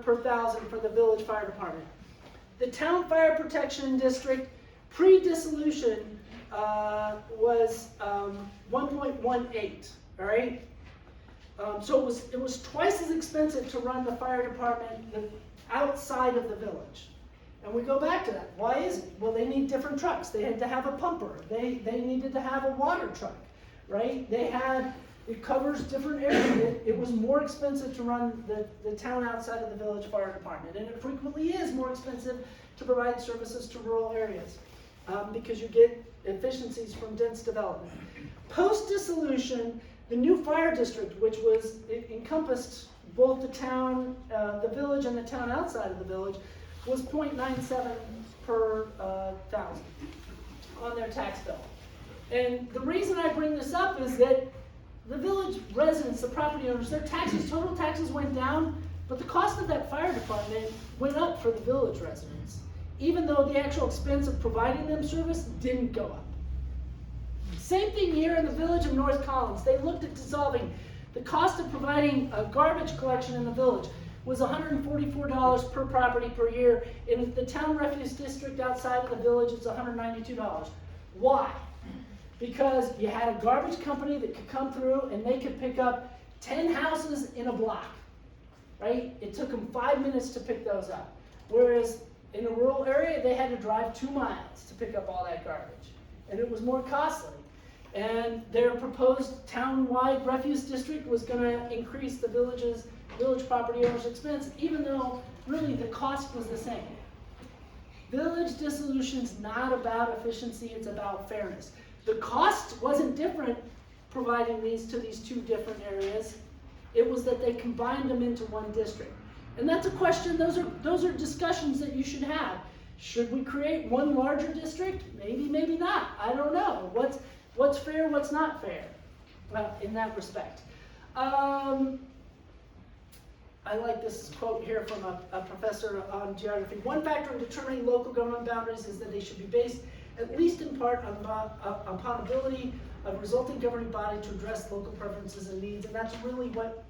per thousand for the village fire department. The town fire protection district, pre-dissolution, was 1.18, all right? So it was twice as expensive to run the fire department outside of the village. And we go back to that. Why is it? Well, they need different trucks. They had to have a pumper. They needed to have a water truck, right? It covers different areas. It was more expensive to run the town outside of the village fire department. And it frequently is more expensive to provide services to rural areas because you get efficiencies from dense development. Post-dissolution, the new fire district, which encompassed both the town, the village and the town outside of the village, was 0.97 per thousand on their tax bill. And the reason I bring this up is that the village residents, the property owners, their total taxes went down, but the cost of that fire department went up for the village residents, even though the actual expense of providing them service didn't go up. Same thing here in the village of North Collins. They looked at dissolving. The cost of providing a garbage collection in the village was $144 per property per year. In the town refuse district outside of the village, it's $192. Why? Because you had a garbage company that could come through and they could pick up 10 houses in a block, right? It took them 5 minutes to pick those up. Whereas in a rural area, they had to drive 2 miles to pick up all that garbage. And it was more costly. And their proposed town-wide refuse district was going to increase the village property owner's expense, even though really the cost was the same. Village dissolution's not about efficiency, it's about fairness. The cost wasn't different providing these to these 2 different areas. It was that they combined them into one district. And that's a question, those are discussions that you should have. Should we create one larger district? Maybe, maybe not. I don't know. What's fair, what's not fair in that respect. I like this quote here from a professor on geography. One factor in determining local government boundaries is that they should be based, at least in part, upon ability of resulting governing body to address local preferences and needs. And that's really what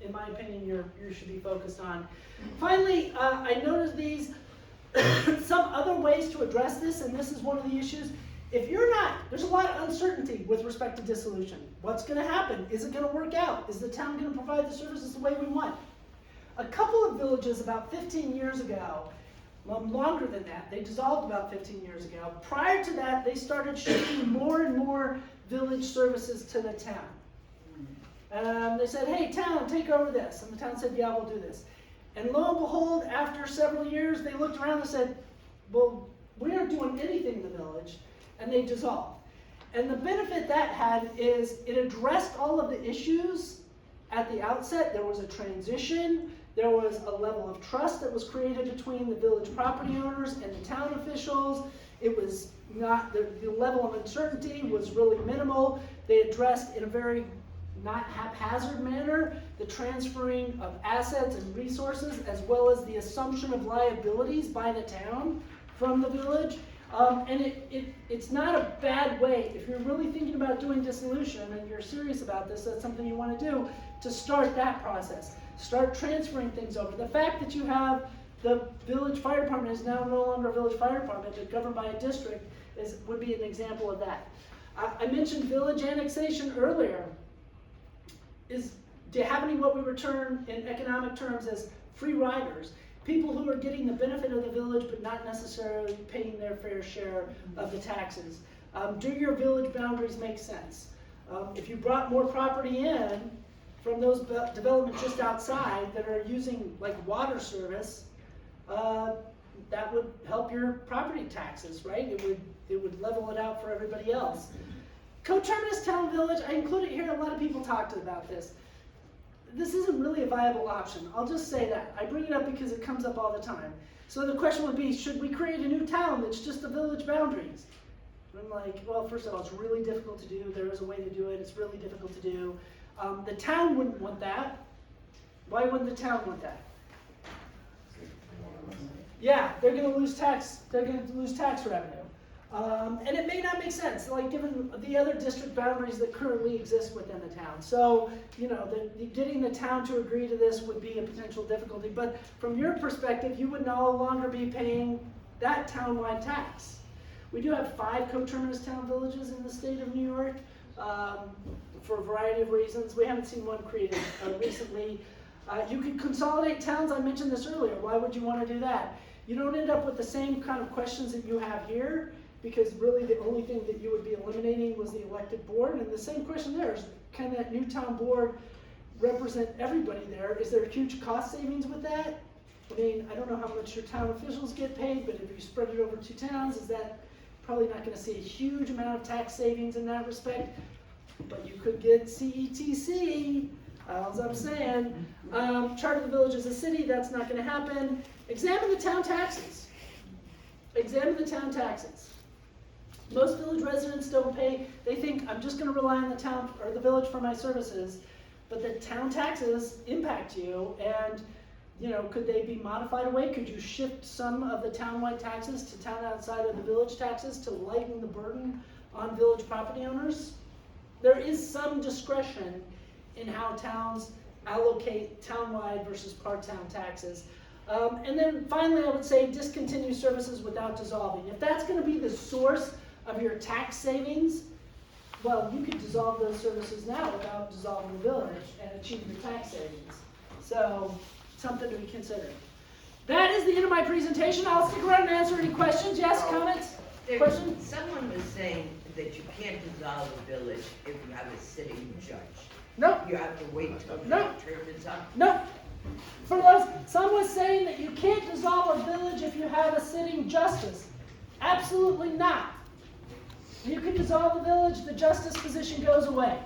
in my opinion, you should be focused on. Finally, I noticed these, some other ways to address this, and this is one of the issues. If you're not, there's a lot of uncertainty with respect to dissolution. What's going to happen? Is it going to work out? Is the town going to provide the services the way we want? A couple of villages about 15 years ago, well, longer than that, they dissolved about 15 years ago. Prior to that, they started shifting more and more village services to the town. They said, hey, town, take over this. And the town said, yeah, we'll do this. And lo and behold, after several years, they looked around and said, well, we aren't doing anything in the village. And they dissolved. And the benefit that had is it addressed all of the issues at the outset. There was a transition. There was a level of trust that was created between the village property owners and the town officials. It was not, the level of uncertainty was really minimal. They addressed in a very not haphazard manner the transferring of assets and resources, as well as the assumption of liabilities by the town from the village. And it's not a bad way, if you're really thinking about doing dissolution and you're serious about this, that's something you want to do, to start that process. Start transferring things over. The fact that you have the village fire department is now no longer a village fire department, but governed by a district, would be an example of that. I mentioned village annexation earlier. Do you have any what we return in economic terms as free riders? People who are getting the benefit of the village but not necessarily paying their fair share of the taxes. Do your village boundaries make sense? If you brought more property in from those developments just outside that are using like water service, that would help your property taxes, right? It would level it out for everybody else. Coterminous town village, I included here, a lot of people talked about this. This isn't really a viable option, I'll just say that. I bring it up because it comes up all the time. So the question would be, should we create a new town that's just the village boundaries? And I'm like, well, first of all, it's really difficult to do. There is a way to do it, it's really difficult to do. The town wouldn't want that. Why wouldn't the town want that? Yeah, they're gonna lose tax revenue. And it may not make sense, like given the other district boundaries that currently exist within the town. So, you know, getting the town to agree to this would be a potential difficulty. But from your perspective, you would no longer be paying that townwide tax. We do have 5 coterminous town villages in the state of New York for a variety of reasons. We haven't seen one created recently. You could consolidate towns, I mentioned this earlier. Why would you want to do that? You don't end up with the same kind of questions that you have here, because really the only thing that you would be eliminating was the elected board. And the same question there is, can that new town board represent everybody there? Is there huge cost savings with that? I mean, I don't know how much your town officials get paid, but if you spread it over 2 towns, is that probably not gonna see a huge amount of tax savings in that respect? But you could get CETC, as I'm saying. Chart of the village as a city, that's not gonna happen. Examine the town taxes. Examine the town taxes. Most village residents don't pay, they think, I'm just gonna rely on the town or the village for my services, but the town taxes impact you, and, you know, could they be modified away? Could you shift some of the townwide taxes to town outside of the village taxes to lighten the burden on village property owners? There is some discretion in how towns allocate townwide versus part-town taxes. And then finally, I would say discontinue services without dissolving. If that's gonna be the source of your tax savings, well, you could dissolve those services now without dissolving the village and achieve your tax savings. So, something to be considered. That is the end of my presentation. I'll stick around and answer any questions. Yes, comments? Questions? Someone was saying that you can't dissolve a village if you have a sitting judge. Nope. You have to wait till the Nope. term is up. Nope. For those, some was saying that you can't dissolve a village if you have a sitting justice. Absolutely not. You can dissolve the village, the justice position goes away.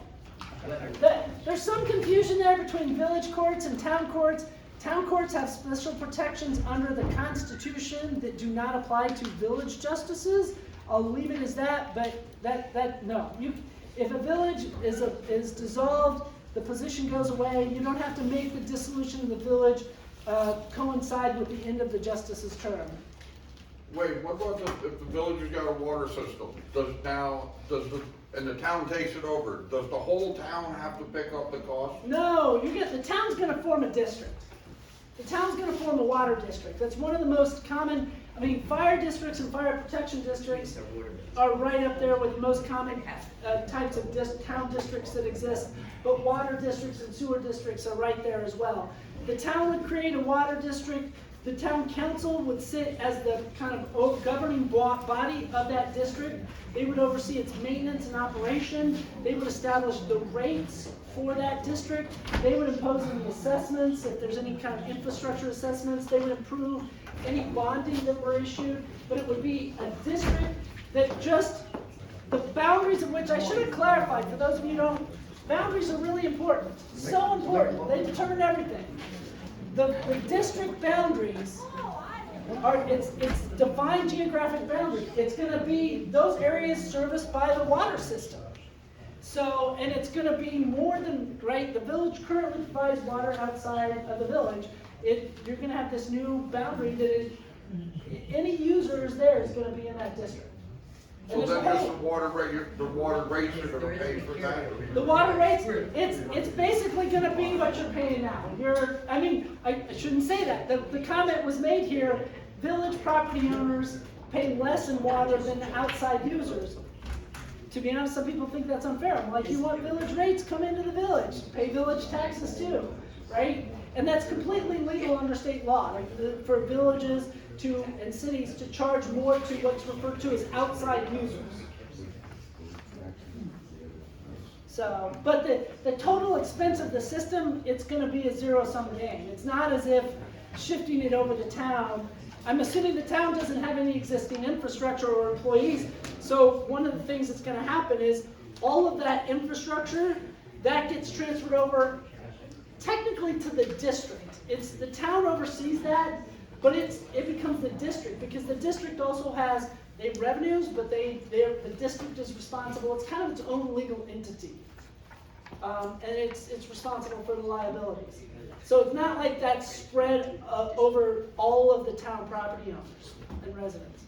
There's some confusion there between village courts and town courts. Town courts have special protections under the Constitution that do not apply to village justices. I'll leave it as that, but no. If a village is dissolved, the position goes away. You don't have to make the dissolution of the village coincide with the end of the justice's term. Wait, what about if the village has got a water system, and the town takes it over, does the whole town have to pick up the cost? No, the town's gonna form a district. The town's gonna form a water district. That's one of the most common, fire districts and fire protection districts are right up there with the most common types of town districts that exist, but water districts and sewer districts are right there as well. The town would create a water district. The town council would sit as the kind of governing body of that district. They would oversee its maintenance and operation. They would establish the rates for that district. They would impose any assessments, if there's any kind of infrastructure assessments. They would approve any bonding that were issued. But it would be a district that just, the boundaries of which I should have clarified, for those of you who don't, boundaries are really important. So important. They determine everything. The district boundaries it's defined geographic boundary. It's gonna be those areas serviced by the water system. So, and it's gonna be more than, right, the village currently provides water outside of the village. You're gonna have this new boundary that any user is there is gonna be in that district. So then just the water rates are gonna pay for that? The water rates, it's basically gonna be what you're paying now. I shouldn't say that. The comment was made here, village property owners pay less in water than the outside users. To be honest, some people think that's unfair. I'm like, you want village rates, come into the village, pay village taxes too, right? And that's completely legal under state law, like for villages and cities to charge more to what's referred to as outside users. So, but the total expense of the system, it's gonna be a zero-sum game. It's not as if shifting it over to town. I'm assuming the town doesn't have any existing infrastructure or employees, so one of the things that's gonna happen is all of that infrastructure, that gets transferred over technically to the district. It's, the town oversees that, but it becomes the district, because the district also has, they have revenues, but the district is responsible, it's kind of its own legal entity. And it's responsible for the liabilities. So it's not like that's spread over all of the town property owners and residents.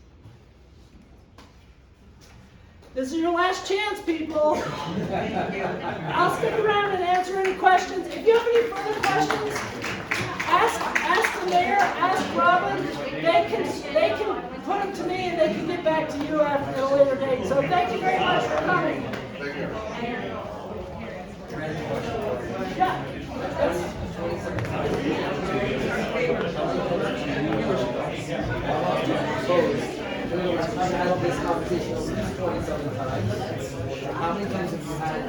This is your last chance, people. I'll stick around and answer any questions. If you have any further questions, ask the mayor, ask Robin. They can put them to me and they can get back to you at a later date. So thank you very much for coming. Thank you. Yeah. I've had this conversation 27 times. How many times have you had?